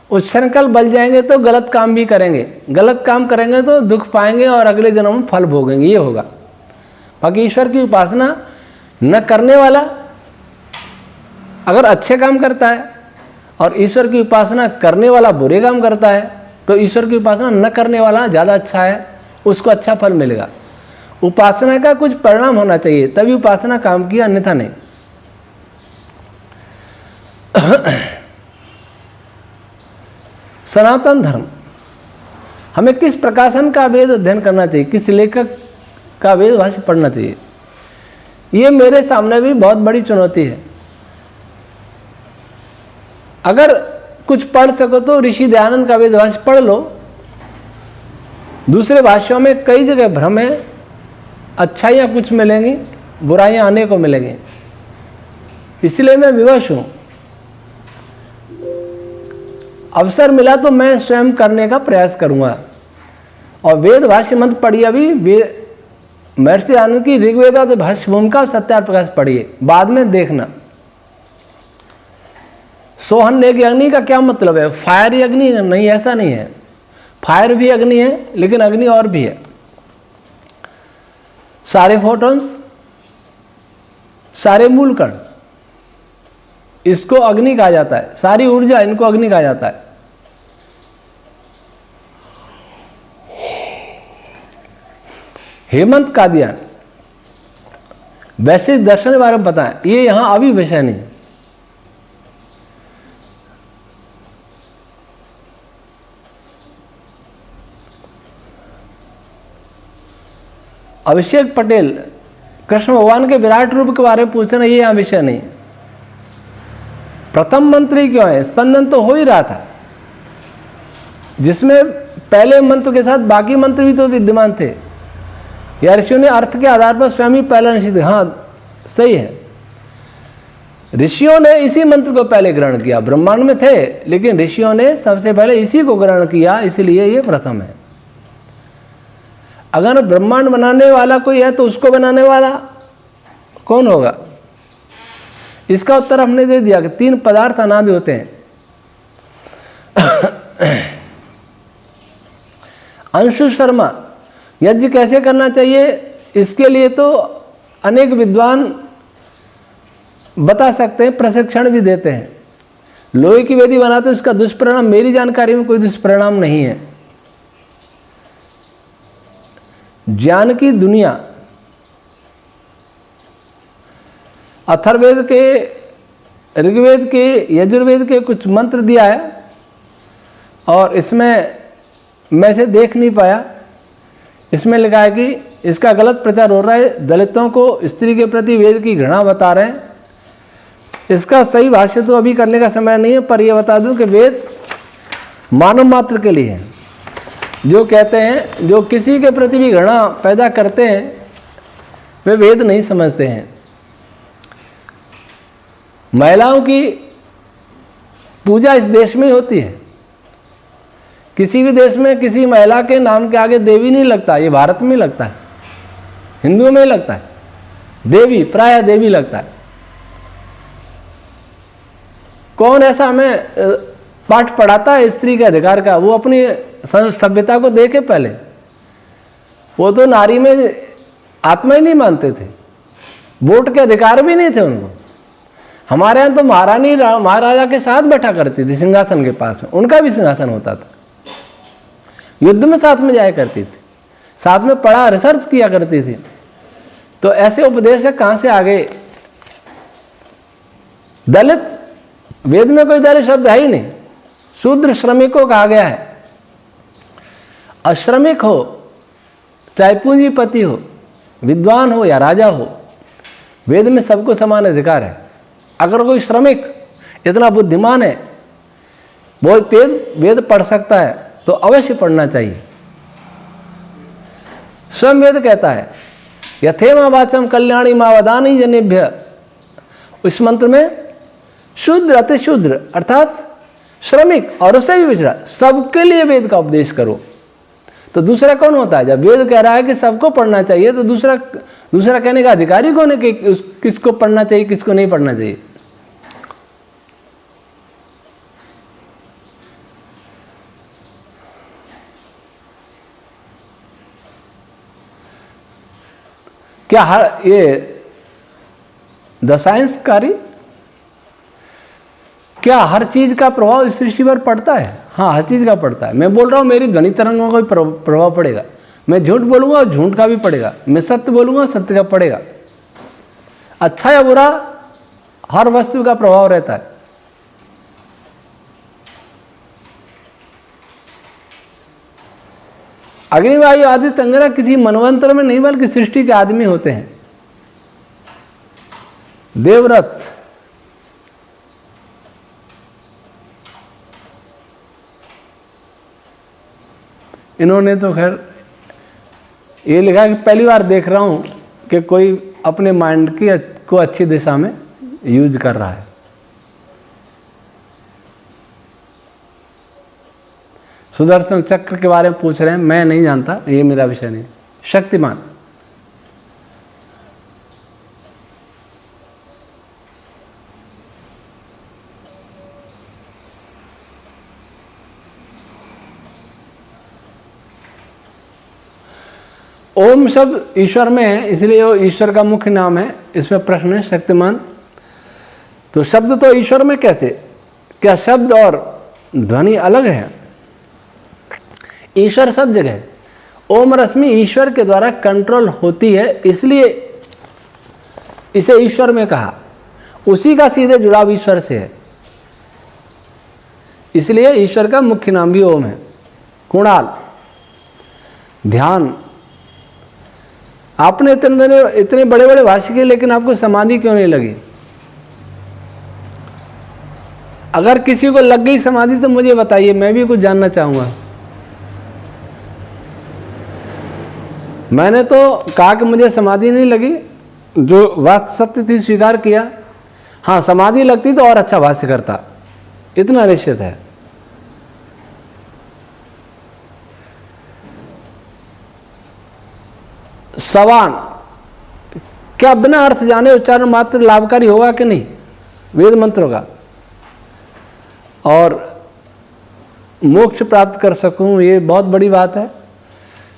उच्छृंखल बन जाएंगे तो गलत काम भी करेंगे, गलत काम करेंगे तो दुख पाएंगे और अगले जन्म में फल भोगेंगे, ये होगा। बाकी ईश्वर की उपासना न करने वाला अगर अच्छे काम करता है और ईश्वर की उपासना करने वाला बुरे काम करता है, तो ईश्वर की उपासना न करने वाला ज़्यादा अच्छा है, उसको अच्छा फल मिलेगा। उपासना का कुछ परिणाम होना चाहिए तभी उपासना काम की, अन्यथा नहीं। सनातन धर्म, हमें किस प्रकाशन का वेद अध्ययन करना चाहिए, किस लेखक का वेद भाष्य पढ़ना चाहिए, ये मेरे सामने भी बहुत बड़ी चुनौती है। अगर कुछ पढ़ सको तो ऋषि दयानंद का वेद भाष्य पढ़ लो। दूसरे भाष्यों में कई जगह भ्रम है, अच्छाइयाँ कुछ मिलेंगी, बुराइयाँ आने को मिलेंगी, इसलिए मैं विवश हूँ। अवसर मिला तो मैं स्वयं करने का प्रयास करूँगा। और वेद भाष्य मत पढ़िए, अभी महर्षि दयानंद की ऋग्वेद भाष्य भूमिका सत्यार्थ प्रकाश पढ़िए, बाद में देखना। सोहन एक अग्नि का क्या मतलब है? फायर ही अग्नि नहीं, ऐसा नहीं है। फायर भी अग्नि है, लेकिन अग्नि और भी है। सारे फोटॉन्स, सारे मूल कण, इसको अग्नि कहा जाता है। सारी ऊर्जा, इनको अग्नि कहा जाता है। हेमंत कादियान वैश्विक दर्शन के बारे में बताएं, ये यहां अभी विषय नहीं। अभिषेक पटेल कृष्ण भगवान के विराट रूप के बारे में पूछ रहे हैं, ये यहां विषय नहीं। प्रथम मंत्र ही क्यों है? स्पंदन तो हो ही रहा था, जिसमें पहले मंत्र के साथ बाकी मंत्र भी तो विद्यमान थे। या ऋषियों ने अर्थ के आधार पर स्वयं ही पहला निश्चित, हाँ सही है, ऋषियों ने इसी मंत्र को पहले ग्रहण किया। ब्रह्मांड में थे, लेकिन ऋषियों ने सबसे पहले इसी को ग्रहण किया, इसलिए ये प्रथम है। अगर ब्रह्मांड बनाने वाला कोई है तो उसको बनाने वाला कौन होगा? इसका उत्तर हमने दे दिया कि 3 पदार्थ अनादि होते हैं। अंशु शर्मा, यज्ञ कैसे करना चाहिए, इसके लिए तो अनेक विद्वान बता सकते हैं, प्रशिक्षण भी देते हैं। लोहे की वेदी बनाते उसका दुष्परिणाम, मेरी जानकारी में कोई दुष्परिणाम नहीं है। ज्ञान की दुनिया, अथर्ववेद के, ऋग्वेद के, यजुर्वेद के कुछ मंत्र दिया है, और इसमें मैं इसे देख नहीं पाया। इसमें लिखा है कि इसका गलत प्रचार हो रहा है, दलितों को स्त्री के प्रति वेद की घृणा बता रहे हैं। इसका सही भाष्य तो अभी करने का समय नहीं है, पर यह बता दूं कि वेद मानव मात्र के लिए है। जो कहते हैं, जो किसी के प्रति भी घृणा पैदा करते हैं, वे वेद नहीं समझते हैं। महिलाओं की पूजा इस देश में होती है। किसी भी देश में किसी महिला के नाम के आगे देवी नहीं लगता, ये भारत में लगता है, हिंदुओं में लगता है देवी, प्रायः देवी लगता है। कौन ऐसा हमें पाठ पढ़ाता है स्त्री के अधिकार का? वो अपनी सभ्यता को देखे पहले। वो तो नारी में आत्मा ही नहीं मानते थे, वोट के अधिकार भी नहीं थे उनको। हमारे यहाँ तो महारानी महाराजा के साथ बैठा करती थी सिंहासन के पास में, उनका भी सिंहासन होता था। युद्ध में साथ में जाया करती थी, साथ में पढ़ा रिसर्च किया करती थी। तो ऐसे उपदेश कहाँ से आ गए? दलित, वेद में कोई दलित शब्द है ही नहीं, शूद्र श्रमिकों कहा गया है। अश्रमिक हो चाहे पूंजीपति हो, विद्वान हो या राजा हो, वेद में सबको समान अधिकार है। अगर कोई श्रमिक इतना बुद्धिमान है वो वेद पढ़ सकता है तो अवश्य पढ़ना चाहिए। स्वयं वेद कहता है यथेमा वाचम कल्याणी मावदानी जनेभ्य। इस मंत्र में शूद्र अति शूद्र अर्थात श्रमिक और उससे भी पिछड़ा सबके लिए वेद का उपदेश करो। तो दूसरा कौन होता है? जब वेद कह रहा है कि सबको पढ़ना चाहिए तो दूसरा कहने का अधिकारी कौन है कि किसको पढ़ना चाहिए किसको नहीं पढ़ना चाहिए? क्या हर ये द साइंस कार्य क्या हर चीज का प्रभाव इस सृष्टि पर पड़ता है? हाँ, हर चीज का पड़ता है। मैं बोल रहा हूं मेरी ध्वनि तरंगों का भी प्रभाव पड़ेगा। मैं झूठ बोलूंगा और झूठ का भी पड़ेगा। मैं सत्य बोलूंगा सत्य का पड़ेगा। अच्छा या बुरा हर वस्तु का प्रभाव रहता है। अग्निवायु आदि तंगरा किसी मनवंतर में नहीं बल्कि सृष्टि के आदमी होते हैं। देवव्रत इन्होंने तो खैर ये लिखा कि पहली बार देख रहा हूं कि कोई अपने माइंड को अच्छी दिशा में यूज कर रहा है। सुदर्शन चक्र के बारे में पूछ रहे हैं, मैं नहीं जानता, ये मेरा विषय नहीं। शक्तिमान ओम शब्द ईश्वर में है इसलिए वो ईश्वर का मुख्य नाम है। इसमें प्रश्न है शक्तिमान। तो शब्द तो ईश्वर में कैसे? क्या शब्द और ध्वनि अलग है? ईश्वर सब जगह है। ओम रश्मि ईश्वर के द्वारा कंट्रोल होती है इसलिए इसे ईश्वर में कहा। उसी का सीधे जुड़ाव ईश्वर से है इसलिए ईश्वर का मुख्य नाम भी ओम है। कुणाल ध्यान, आपने इतने बड़े बड़े भाष्य किए लेकिन आपको समाधि क्यों नहीं लगी? अगर किसी को लग गई समाधि तो मुझे बताइए, मैं भी कुछ जानना चाहूंगा। मैंने तो कहा कि मुझे समाधि नहीं लगी, जो वास्तव सत्य थी स्वीकार किया। हाँ, समाधि लगती तो और अच्छा भाष्य करता, इतना निश्चित है। सवान, क्या बिना अर्थ जाने उच्चारण मात्र लाभकारी होगा कि नहीं वेद मंत्रों का? और मोक्ष प्राप्त कर सकूं ये बहुत बड़ी बात है,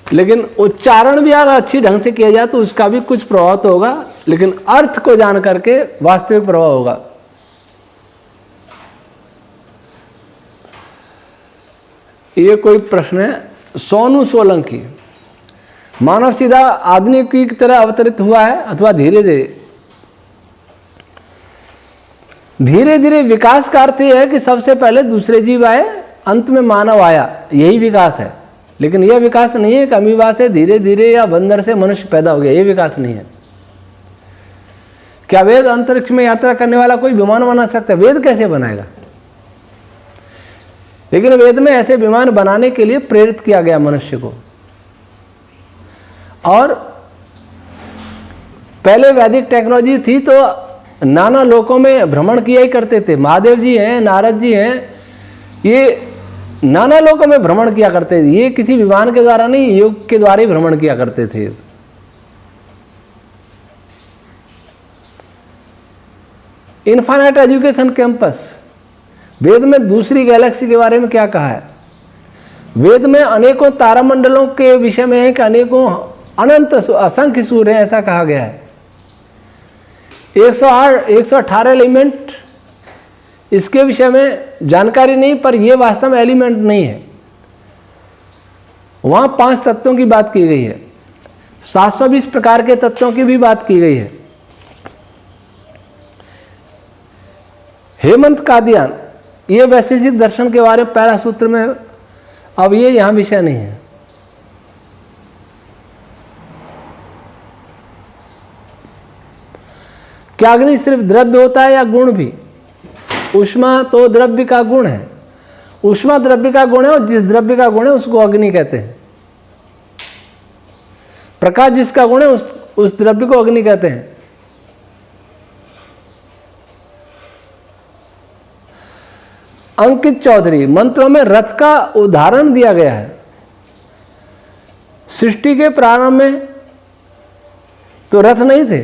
लेकिन उच्चारण भी अगर अच्छी ढंग से किया जाए तो उसका भी कुछ प्रभाव तो होगा, लेकिन अर्थ को जान करके वास्तविक प्रभाव होगा। ये कोई प्रश्न है। सोनू सोलंकी, मानव सीधा आदमी की तरह अवतरित हुआ है अथवा धीरे धीरे विकास का अर्थ यह है कि सबसे पहले दूसरे जीव आए, अंत में मानव आया, यही विकास है। लेकिन यह विकास नहीं है कि अमीबा से धीरे धीरे या बंदर से मनुष्य पैदा हो गया, यह विकास नहीं है। क्या वेद अंतरिक्ष में यात्रा करने वाला कोई विमान बना सकता है? वेद कैसे बनाएगा? लेकिन वेद में ऐसे विमान बनाने के लिए प्रेरित किया गया मनुष्य को। और पहले वैदिक टेक्नोलॉजी थी तो नाना लोकों में भ्रमण किया ही करते थे। महादेव जी हैं, नारद जी हैं, ये नाना लोकों में भ्रमण किया करते थे। ये किसी विमान के द्वारा नहीं, योग के द्वारा ही भ्रमण किया करते थे। इनफाइनाइट एजुकेशन कैंपस, वेद में दूसरी गैलेक्सी के बारे में क्या कहा है? वेद में अनेकों तारामंडलों के विषय में है कि अनेकों अनंत असंख्य सूर्य हैं, ऐसा कहा गया है। 118 एलिमेंट, इसके विषय में जानकारी नहीं, पर यह वास्तव में एलिमेंट नहीं है। वहां 5 तत्वों की बात की गई है, 720 प्रकार के तत्वों की भी बात की गई है। हेमंत कादियान, ये वैशेषिक दर्शन के बारे में पहला सूत्र में, अब ये यहां विषय नहीं है। क्या अग्नि सिर्फ द्रव्य होता है या गुण भी? ऊष्मा तो द्रव्य का गुण है, ऊष्मा द्रव्य का गुण है, और जिस द्रव्य का गुण है उसको अग्नि कहते हैं। प्रकाश जिसका गुण है उस द्रव्य को अग्नि कहते हैं। अंकित चौधरी, मंत्रों में रथ का उदाहरण दिया गया है। सृष्टि के प्रारंभ में तो रथ नहीं थे,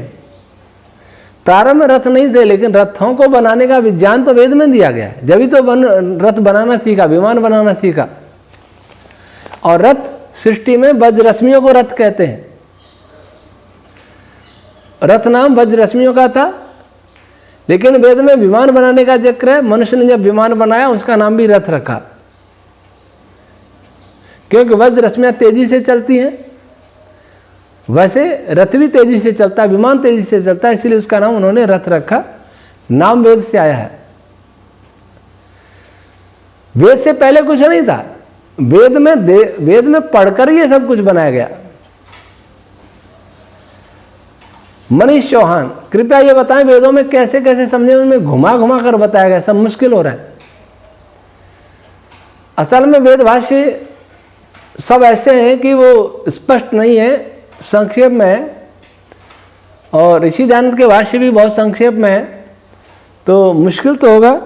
प्रारंभ में रथ नहीं थे, लेकिन रथों को बनाने का विज्ञान तो वेद में दिया गया है। जब ही तो रथ बनाना सीखा, विमान बनाना सीखा। और रथ सृष्टि में वज्रश्मियों को रथ कहते हैं। रथ नाम वज्रश्मियों का था, लेकिन वेद में विमान बनाने का जिक्र है। मनुष्य ने जब विमान बनाया उसका नाम भी रथ रखा, क्योंकि वज्रश्मियां तेजी से चलती हैं। वैसे रथ भी तेजी से चलता है, विमान तेजी से चलता है, इसलिए उसका नाम उन्होंने रथ रखा। नाम वेद से आया है। वेद से पहले कुछ नहीं था। वेद में पढ़कर ये सब कुछ बनाया गया। मनीष चौहान, कृपया ये बताएं वेदों में कैसे कैसे समझे, उनमें घुमा घुमा कर बताया गया, सब मुश्किल हो रहा है। असल में वेद भाष्य सब ऐसे हैं कि वो स्पष्ट नहीं है, संक्षेप में है, और ऋषि दयानंद के भाष्य भी बहुत संक्षेप में है, तो मुश्किल तो होगा,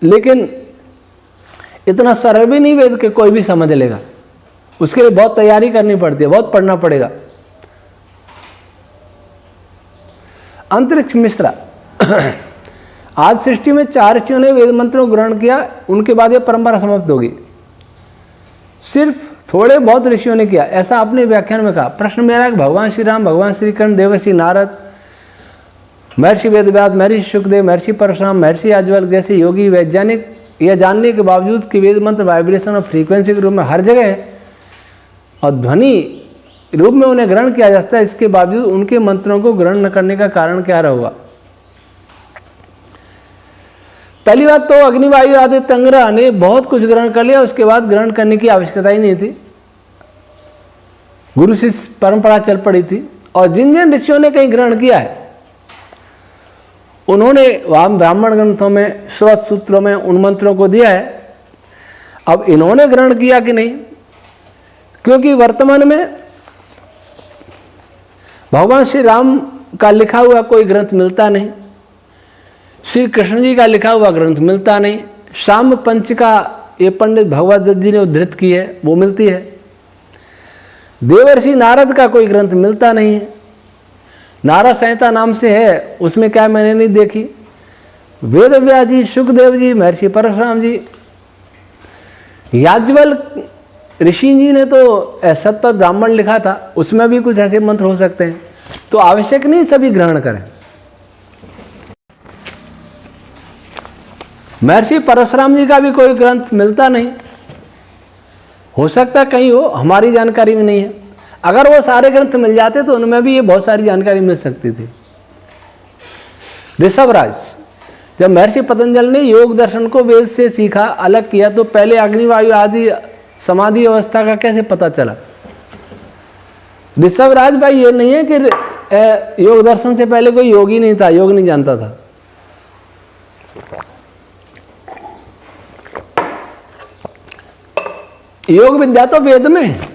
लेकिन इतना सरल भी नहीं वेद के कोई भी समझ लेगा। उसके लिए बहुत तैयारी करनी पड़ती है, बहुत पढ़ना पड़ेगा। अंतरिक्ष मिश्रा, आज सृष्टि में 4 ऋषियों ने वेद मंत्रों को ग्रहण किया, उनके बाद यह परंपरा समाप्त होगी। सिर्फ थोड़े बहुत ऋषियों ने किया, ऐसा अपने व्याख्यान में कहा। प्रश्न मेरा है कि भगवान श्री राम, भगवान श्री कृष्ण, देवर्षि नारद, महर्षि वेदव्यास, महर्षि सुखदेव, महर्षि परशुराम, महर्षि याज्ञवल्क्य जैसे योगी वैज्ञानिक यह जानने के बावजूद कि वेद मंत्र वाइब्रेशन और फ्रीक्वेंसी के रूप में हर जगह है और ध्वनि रूप में उन्हें ग्रहण किया जाता है, इसके बावजूद उनके मंत्रों को ग्रहण न करने का कारण क्या रहा होगा? पहली बात तो अग्निवायु आदि तंग्रा ने बहुत कुछ ग्रहण कर लिया, उसके बाद ग्रहण करने की आवश्यकता ही नहीं थी। गुरु शिष्य परंपरा चल पड़ी थी, और जिन जिन ऋषियों ने कहीं ग्रहण किया है उन्होंने ब्राह्मण ग्रंथों में, श्रोत सूत्रों में उन मंत्रों को दिया है। अब इन्होंने ग्रहण किया कि नहीं, क्योंकि वर्तमान में भगवान श्री राम का लिखा हुआ कोई ग्रंथ मिलता नहीं, श्री कृष्ण जी का लिखा हुआ ग्रंथ मिलता नहीं, शाम पंच का ये पंडित भगवत दत्त जी ने उद्धृत की है वो मिलती है, देवर्षि नारद का कोई ग्रंथ मिलता नहीं है। नारद संहिता नाम से है, उसमें क्या मैंने नहीं देखी। वेदव्यास जी, सुखदेव जी, महर्षि परशुराम जी, याज्ञवल्क्य ऋषि जी ने तो सत्तर ब्राह्मण लिखा था, उसमें भी कुछ ऐसे मंत्र हो सकते हैं, तो आवश्यक नहीं सभी ग्रहण करें। महर्षि परशुराम जी का भी कोई ग्रंथ मिलता नहीं, हो सकता कहीं हो, हमारी जानकारी में नहीं है। अगर वो सारे ग्रंथ मिल जाते तो उनमें भी ये बहुत सारी जानकारी मिल सकती थी। ऋषभराज, जब महर्षि पतंजलि ने योग दर्शन को वेद से सीखा, अलग किया, तो पहले अग्निवायु आदि समाधि अवस्था का कैसे पता चला? ऋषभराज भाई, ये नहीं है कि योग दर्शन से पहले कोई योगी नहीं था, योग नहीं जानता था। योग विद्या तो वेद में है,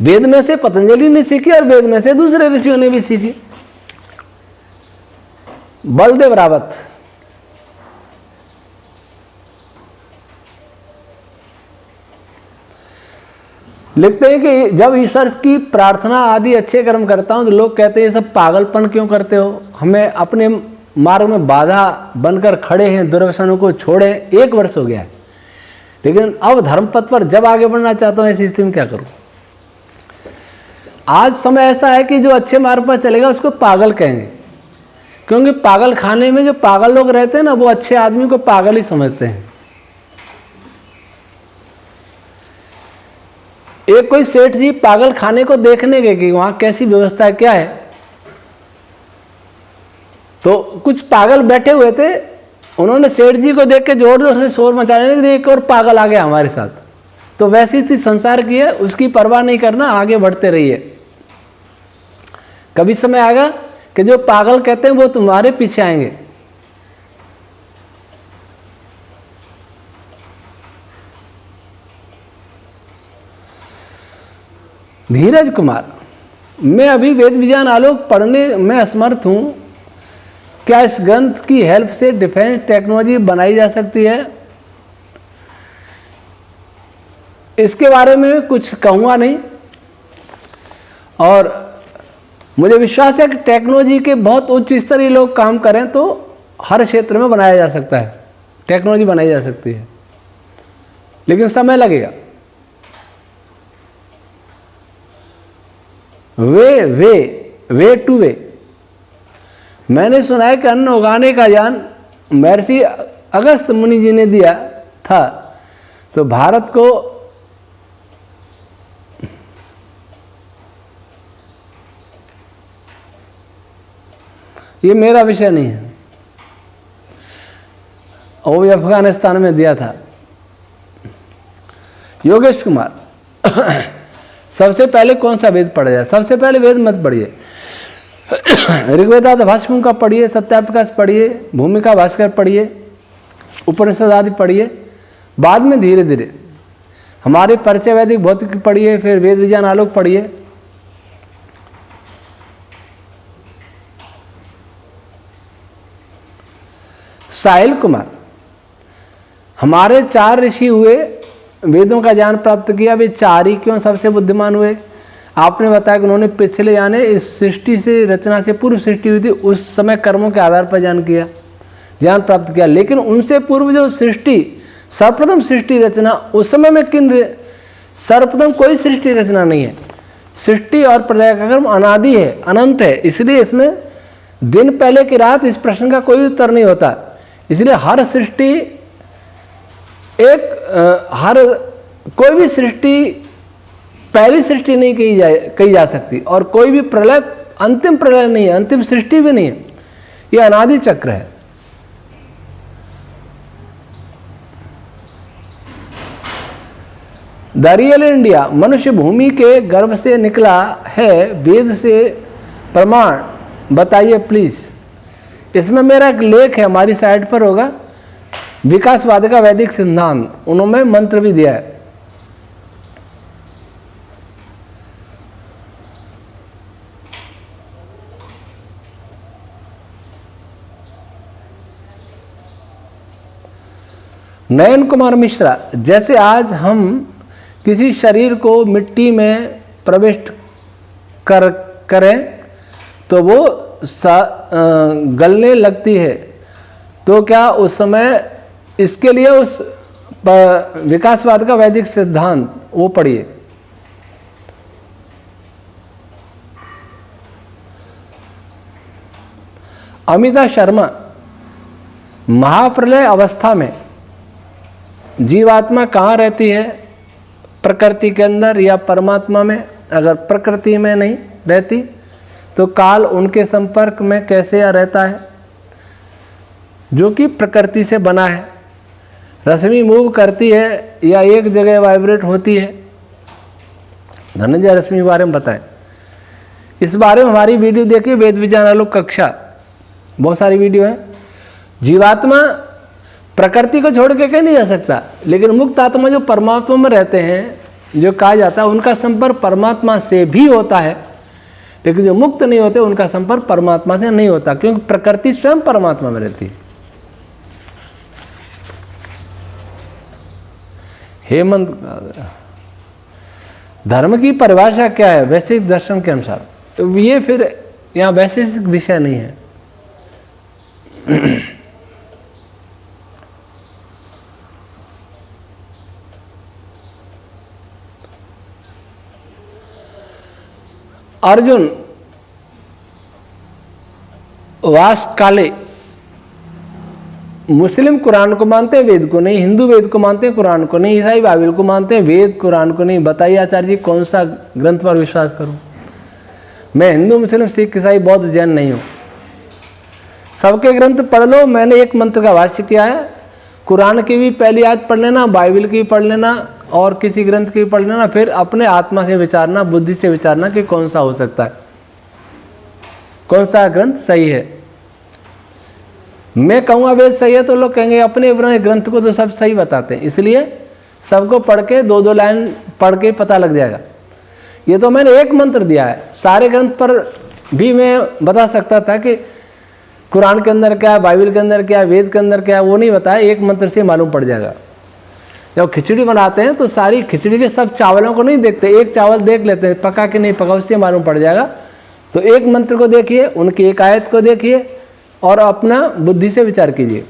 वेद में से पतंजलि ने सीखी और वेद में से दूसरे ऋषियों ने भी सीखी। बलदेव रावत, लिखते हैं कि जब ईश्वर की प्रार्थना आदि अच्छे कर्म करता हूं तो लोग कहते हैं सब पागलपन क्यों करते हो, हमें अपने मार्ग में बाधा बनकर खड़े हैं, दुर्व्यसनों को छोड़े। 1 वर्ष हो गया है, लेकिन अब धर्म पथ पर जब आगे बढ़ना चाहता हूं, ऐसी स्थिति में क्या करूं? आज समय ऐसा है कि जो अच्छे मार्ग पर चलेगा उसको पागल कहेंगे, क्योंकि पागल खाने में जो पागल लोग रहते हैं ना, वो अच्छे आदमी को पागल ही समझते हैं। एक कोई सेठ जी पागल खाने को देखने गए कि वहां कैसी व्यवस्था है, क्या है, तो कुछ पागल बैठे हुए थे, उन्होंने सेठ जी को देख के जोर जोर से शोर मचाने लगे, एक और पागल आ गया हमारे साथ। तो वैसी स्थिति संसार की है, उसकी परवाह नहीं करना, आगे बढ़ते रहिए। कभी समय आएगा कि जो पागल कहते हैं वो तुम्हारे पीछे आएंगे। धीरज कुमार, मैं अभी वेद विज्ञान आलोक पढ़ने में असमर्थ हूं, क्या इस ग्रंथ की हेल्प से डिफेंस टेक्नोलॉजी बनाई जा सकती है? इसके बारे में कुछ कहूँगा नहीं, और मुझे विश्वास है कि टेक्नोलॉजी के बहुत उच्च स्तरीय लोग काम करें तो हर क्षेत्र में बनाया जा सकता है, टेक्नोलॉजी बनाई जा सकती है, लेकिन समय लगेगा। वे टू वे, मैंने सुना है कि अन्न उगाने का ज्ञान महर्षि अगस्त मुनि जी ने दिया था, तो भारत को ये मेरा विषय नहीं है, वो भी अफगानिस्तान में दिया था। योगेश कुमार, सबसे पहले कौन सा वेद पढ़ा जाए? सबसे पहले वेद मत पढ़िए, ऋग्वेदादि भाष्यों का पढ़िए, सत्याप्रकाश पढ़िए, भूमिका भास्कर पढ़िए, उपनिषद आदि पढ़िए, बाद में धीरे धीरे हमारे परिचय वैदिक भौतिक पढ़िए, फिर वेद विज्ञान आलोक पढ़िए। साहिल कुमार, हमारे 4 ऋषि हुए, वेदों का ज्ञान प्राप्त किया, वे 4 ही क्यों सबसे बुद्धिमान हुए? आपने बताया कि उन्होंने पिछले यानी इस सृष्टि से, रचना से पूर्व सृष्टि हुई थी, उस समय कर्मों के आधार पर ज्ञान प्राप्त किया, लेकिन उनसे पूर्व जो सृष्टि, सर्वप्रथम सृष्टि रचना, उस समय में सर्वप्रथम कोई सृष्टि रचना नहीं है। सृष्टि और प्रलय का क्रम अनादि है, अनंत है, इसलिए इसमें दिन पहले की रात इस प्रश्न का कोई उत्तर नहीं होता। इसलिए हर सृष्टि कोई भी सृष्टि पहली सृष्टि नहीं कही जा सकती, और कोई भी प्रलय अंतिम प्रलय नहीं है, अंतिम सृष्टि भी नहीं है, यह अनादि चक्र है। द रियल इंडिया, मनुष्य भूमि के गर्भ से निकला है, वेद से प्रमाण बताइए प्लीज। इसमें मेरा एक लेख है, हमारी साइट पर होगा, विकासवाद का वैदिक सिद्धांत, उन्होंने मंत्र भी दिया है। नयन कुमार मिश्रा, जैसे आज हम किसी शरीर को मिट्टी में प्रविष्ट करें तो वो गलने लगती है, तो क्या उस समय इसके लिए उस विकासवाद का वैदिक सिद्धांत वो पढ़िए। अमिता शर्मा, महाप्रलय अवस्था में जीवात्मा कहाँ रहती है? प्रकृति के अंदर या परमात्मा में? अगर प्रकृति में नहीं रहती तो काल उनके संपर्क में कैसे रहता है, जो कि प्रकृति से बना है? रश्मि मूव करती है या एक जगह वाइब्रेट होती है? धनंजय रश्मि के बारे में बताएं। इस बारे में हमारी वीडियो देखिए, वेद विज्ञान आलोक कक्षा, बहुत सारी वीडियो है। जीवात्मा प्रकृति को छोड़ के कहीं नहीं जा सकता, लेकिन मुक्त आत्मा जो परमात्मा में रहते हैं, जो कहा जाता है उनका संपर्क परमात्मा से भी होता है, लेकिन जो मुक्त नहीं होते उनका संपर्क परमात्मा से नहीं होता, क्योंकि प्रकृति स्वयं परमात्मा में रहती है। हेमंत, धर्म की परिभाषा क्या है वैश्विक दर्शन के अनुसार? तो ये फिर यहाँ वैश्विक विषय नहीं है। अर्जुन वास काले, मुस्लिम कुरान को मानते हैं, वेद को नहीं। हिंदू वेद को मानते हैं, कुरान को नहीं। ईसाई बाइबल को मानते हैं, वेद कुरान को नहीं। बताइए आचार्य जी, कौन सा ग्रंथ पर विश्वास करूं? मैं हिंदू, मुस्लिम, सिख, ईसाई, बौद्ध, जैन नहीं हूं। सबके ग्रंथ पढ़ लो, मैंने एक मंत्र का भाष्य किया है। कुरान की भी पहली आयत पढ़ लेना, बाइबल की भी पढ़ लेना, और किसी ग्रंथ की भी पढ़ लेना, फिर अपने आत्मा से विचारना, बुद्धि से विचारना कि कौन सा हो सकता है। कौन सा ग्रंथ सही है। मैं कहूँगा वेद सही है तो लोग कहेंगे अपने अपने ग्रंथ को तो सब सही बताते हैं, इसलिए सबको पढ़ के 2-2 लाइन पढ़ के पता लग जाएगा। ये तो मैंने एक मंत्र दिया है, सारे ग्रंथ पर भी मैं बता सकता था कि कुरान के अंदर क्या है, बाइबल के अंदर क्या है, वेद के अंदर क्या है, वो नहीं बताया, एक मंत्र से मालूम पड़ जाएगा। जब खिचड़ी बनाते हैं तो सारी खिचड़ी के सब चावलों को नहीं देखते, एक चावल देख लेते हैं पका कि नहीं पका, उससे मालूम पड़ जाएगा। तो एक मंत्र को देखिए, उनकी एक आयत को देखिए और अपना बुद्धि से विचार कीजिए।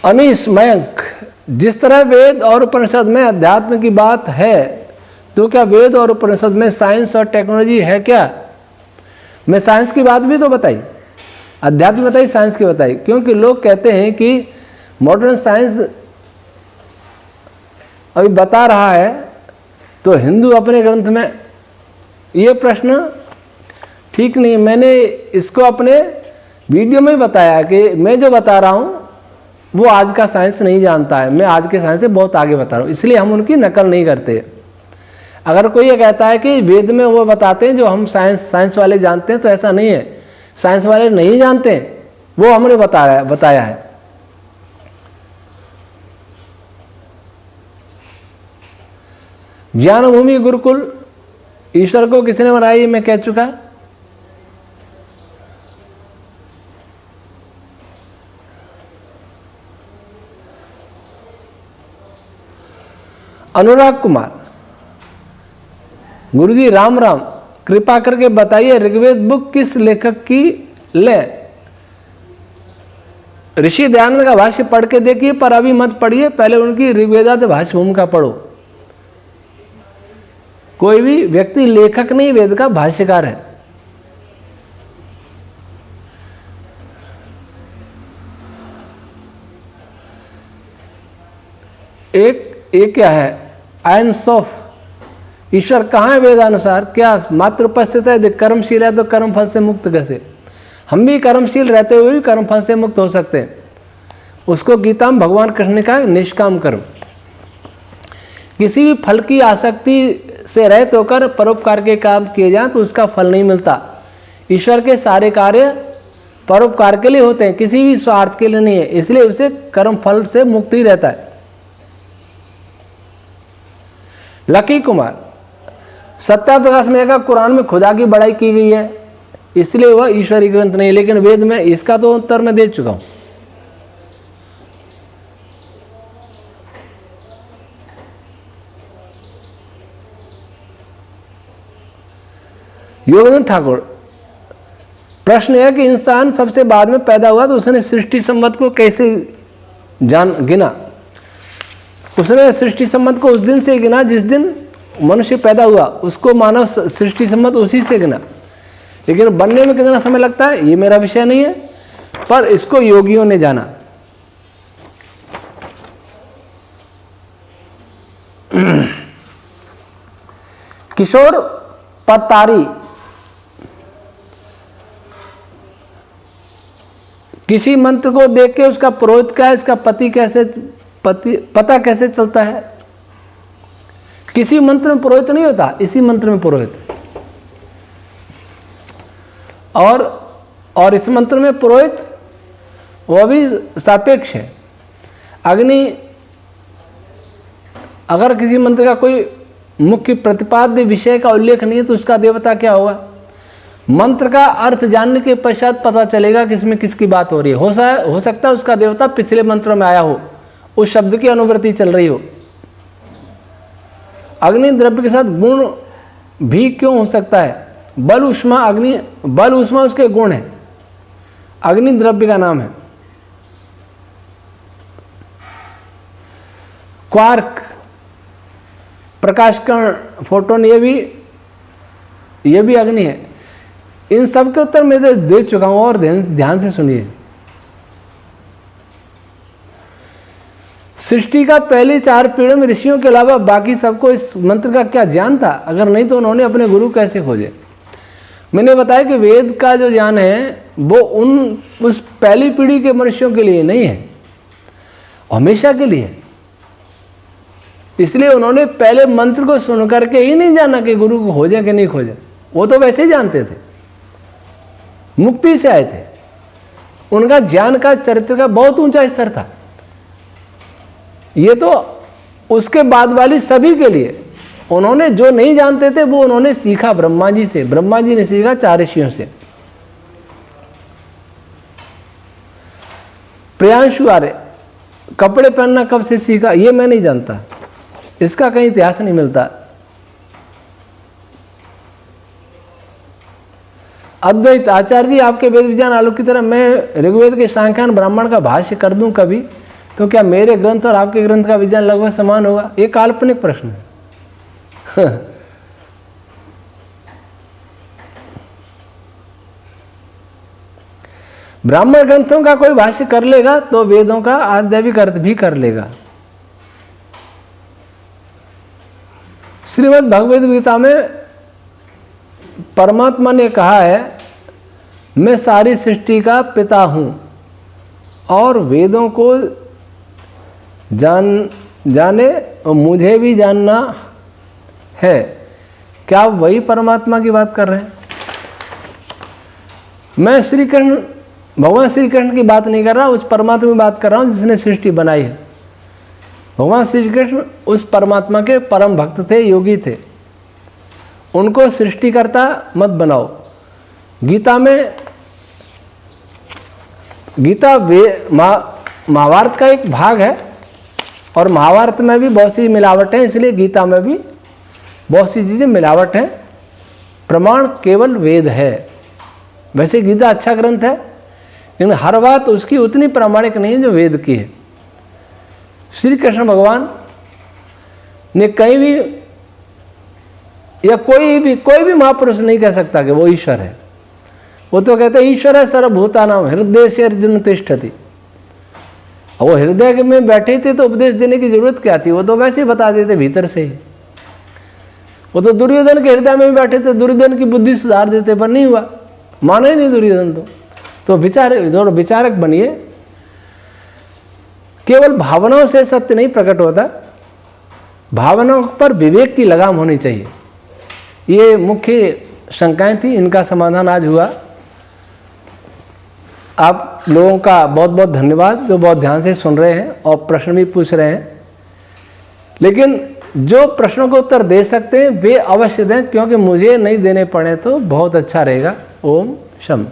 अनीश मयंक, जिस तरह वेद और उपनिषद में अध्यात्म की बात है तो क्या वेद और उपनिषद में साइंस और टेक्नोलॉजी है क्या? मैं साइंस की बात भी तो बताई, अध्यात्म बताई, साइंस की बताई, क्योंकि लोग कहते हैं कि मॉडर्न साइंस अभी बता रहा है तो हिंदू अपने ग्रंथ में, ये प्रश्न ठीक नहीं। मैंने इसको अपने वीडियो में बताया कि मैं जो बता रहा हूँ वो आज का साइंस नहीं जानता है, मैं आज के साइंस से बहुत आगे बता रहा हूँ, इसलिए हम उनकी नकल नहीं करते। अगर कोई ये कहता है कि वेद में वो बताते हैं जो हम साइंस वाले जानते हैं, तो ऐसा नहीं है, साइंस वाले नहीं जानते, वो हमने बताया है। ज्ञानभूमि गुरुकुल ईश्वर को किसने बनाया, ये मैं कह चुका। अनुराग कुमार, गुरुजी राम राम, कृपा करके बताइए ऋग्वेद बुक किस लेखक की लें? ऋषि दयानंद का भाष्य पढ़ के देखिए, पर अभी मत पढ़िए, पहले उनकी ऋग्वेदादि भाष्य भूमिका पढ़ो। कोई भी व्यक्ति लेखक नहीं, वेद का भाष्यकार है। एक क्या है, आयंस ऑफ ईश्वर कहाँ है वेदानुसार? क्या मात्र उपस्थित है? कर्मशील है तो कर्म फल से मुक्त कैसे? हम भी कर्मशील रहते हुए भी कर्म फल से मुक्त हो सकते हैं। उसको गीता में भगवान कृष्ण ने कहा निष्काम कर्म। किसी भी फल की आसक्ति से रहित होकर परोपकार के काम किए जाएं तो उसका फल नहीं मिलता। ईश्वर के सारे कार्य परोपकार के लिए होते हैं, किसी भी स्वार्थ के लिए नहीं है, इसलिए उसे कर्म फल से मुक्त ही रहता है। लकी कुमार, सत्या प्रकाश में का कुरान में खुदा की बड़ाई की गई है, इसलिए वह ईश्वरी ग्रंथ नहीं, लेकिन वेद में, इसका तो उत्तर मैं दे चुका हूं। योगेंद्र ठाकुर, प्रश्न है कि इंसान सबसे बाद में पैदा हुआ तो उसने सृष्टि संबंध को कैसे गिना? उसने सृष्टि संबंध को उस दिन से गिना जिस दिन मनुष्य पैदा हुआ, उसको मानव सृष्टि संबंध उसी से गिना। लेकिन बनने में कितना समय लगता है ये मेरा विषय नहीं है, पर इसको योगियों ने जाना। किशोर पतारी, किसी मंत्र को देख के उसका पुरोहित क्या है, इसका पता कैसे चलता है? किसी मंत्र में पुरोहित नहीं होता, इसी मंत्र में पुरोहित। और इस मंत्र में पुरोहित वह भी सापेक्ष है। अग्नि, अगर किसी मंत्र का कोई मुख्य प्रतिपाद्य विषय का उल्लेख नहीं है तो उसका देवता क्या होगा? मंत्र का अर्थ जानने के पश्चात पता चलेगा कि इसमें किसकी बात हो रही है। हो सकता है उसका देवता पिछले मंत्र में आया हो, उस शब्द की अनुवृत्ति चल रही हो। अग्नि द्रव्य के साथ गुण भी क्यों हो सकता है? बल उष्मा, अग्नि बल उष्मा उसके गुण है, अग्नि द्रव्य का नाम है। क्वार्क, प्रकाश कण, फोटोन, ये भी अग्नि है। इन सब के उत्तर मैं दे चुका हूं और ध्यान से सुनिए। सृष्टि का पहले 4 पीढ़ियों में ऋषियों के अलावा बाकी सबको इस मंत्र का क्या ज्ञान था? अगर नहीं तो उन्होंने अपने गुरु कैसे खोजे? मैंने बताया कि वेद का जो ज्ञान है वो उस पहली पीढ़ी के मनुष्यों के लिए नहीं है, हमेशा के लिए। इसलिए उन्होंने पहले मंत्र को सुन करके ही नहीं जाना कि गुरु को खोजे कि नहीं खोजे, वो तो वैसे ही जानते थे, मुक्ति से आए थे। उनका ज्ञान का, चरित्र का बहुत ऊंचा स्तर था। ये तो उसके बाद वाली सभी के लिए, उन्होंने जो नहीं जानते थे वो उन्होंने सीखा ब्रह्मा जी से, ब्रह्मा जी ने सीखा 4 ऋषियों से। प्रियांशु आर्य कपड़े पहनना कब से सीखा ये मैं नहीं जानता, इसका कहीं इतिहास नहीं मिलता। अद्वैत आचार्य जी, आपके वेद विज्ञान आलोक की तरह मैं ऋग्वेद के सांख्यान ब्राह्मण का भाष्य कर दूं कभी, तो क्या मेरे ग्रंथ और आपके ग्रंथ का विज्ञान लगभग समान होगा? ये काल्पनिक प्रश्न है। ब्राह्मण ग्रंथों का कोई भाष्य कर लेगा तो वेदों का आध्यात्मिक अर्थ भी कर लेगा। श्रीमद् भगवद गीता में परमात्मा ने कहा है, मैं सारी सृष्टि का पिता हूं और वेदों को जाने और मुझे भी जानना है। क्या आप वही परमात्मा की बात कर रहे हैं? मैं श्री कृष्ण, भगवान श्री कृष्ण की बात नहीं कर रहा, उस परमात्मा की बात कर रहा हूं जिसने सृष्टि बनाई है। भगवान श्री कृष्ण उस परमात्मा के परम भक्त थे, योगी थे। उनको सृष्टिकर्ता मत बनाओ। गीता में, गीता महाभारत का एक भाग है और महाभारत में भी बहुत सी मिलावट है, इसलिए गीता में भी बहुत सी चीज़ें मिलावट है। प्रमाण केवल वेद है। वैसे गीता अच्छा ग्रंथ है, लेकिन हर बात उसकी उतनी प्रामाणिक नहीं है जो वेद की है। श्री कृष्ण भगवान ने कहीं भी, या कोई भी महापुरुष नहीं कह सकता कि वो ईश्वर है। वो तो कहते ईश्वर है सर्वभूतानां हृदय से अर्जुन तिष्ठति। वो हृदय में बैठे थे तो उपदेश देने की जरूरत क्या थी? वो तो वैसे ही बता देते भीतर से ही। वो तो दुर्योधन के हृदय में भी बैठे थे, दुर्योधन की बुद्धि सुधार देते, पर नहीं हुआ, माना ही नहीं दुर्योधन। तो विचारक बनिए। केवल भावनाओं से सत्य नहीं प्रकट होता, भावनाओं पर विवेक की लगाम होनी चाहिए। ये मुख्य शंकाएं थी, इनका समाधान आज हुआ। आप लोगों का बहुत बहुत धन्यवाद जो बहुत ध्यान से सुन रहे हैं और प्रश्न भी पूछ रहे हैं। लेकिन जो प्रश्नों को उत्तर दे सकते हैं वे अवश्य दें, क्योंकि मुझे नहीं देने पड़े तो बहुत अच्छा रहेगा। ओम शम।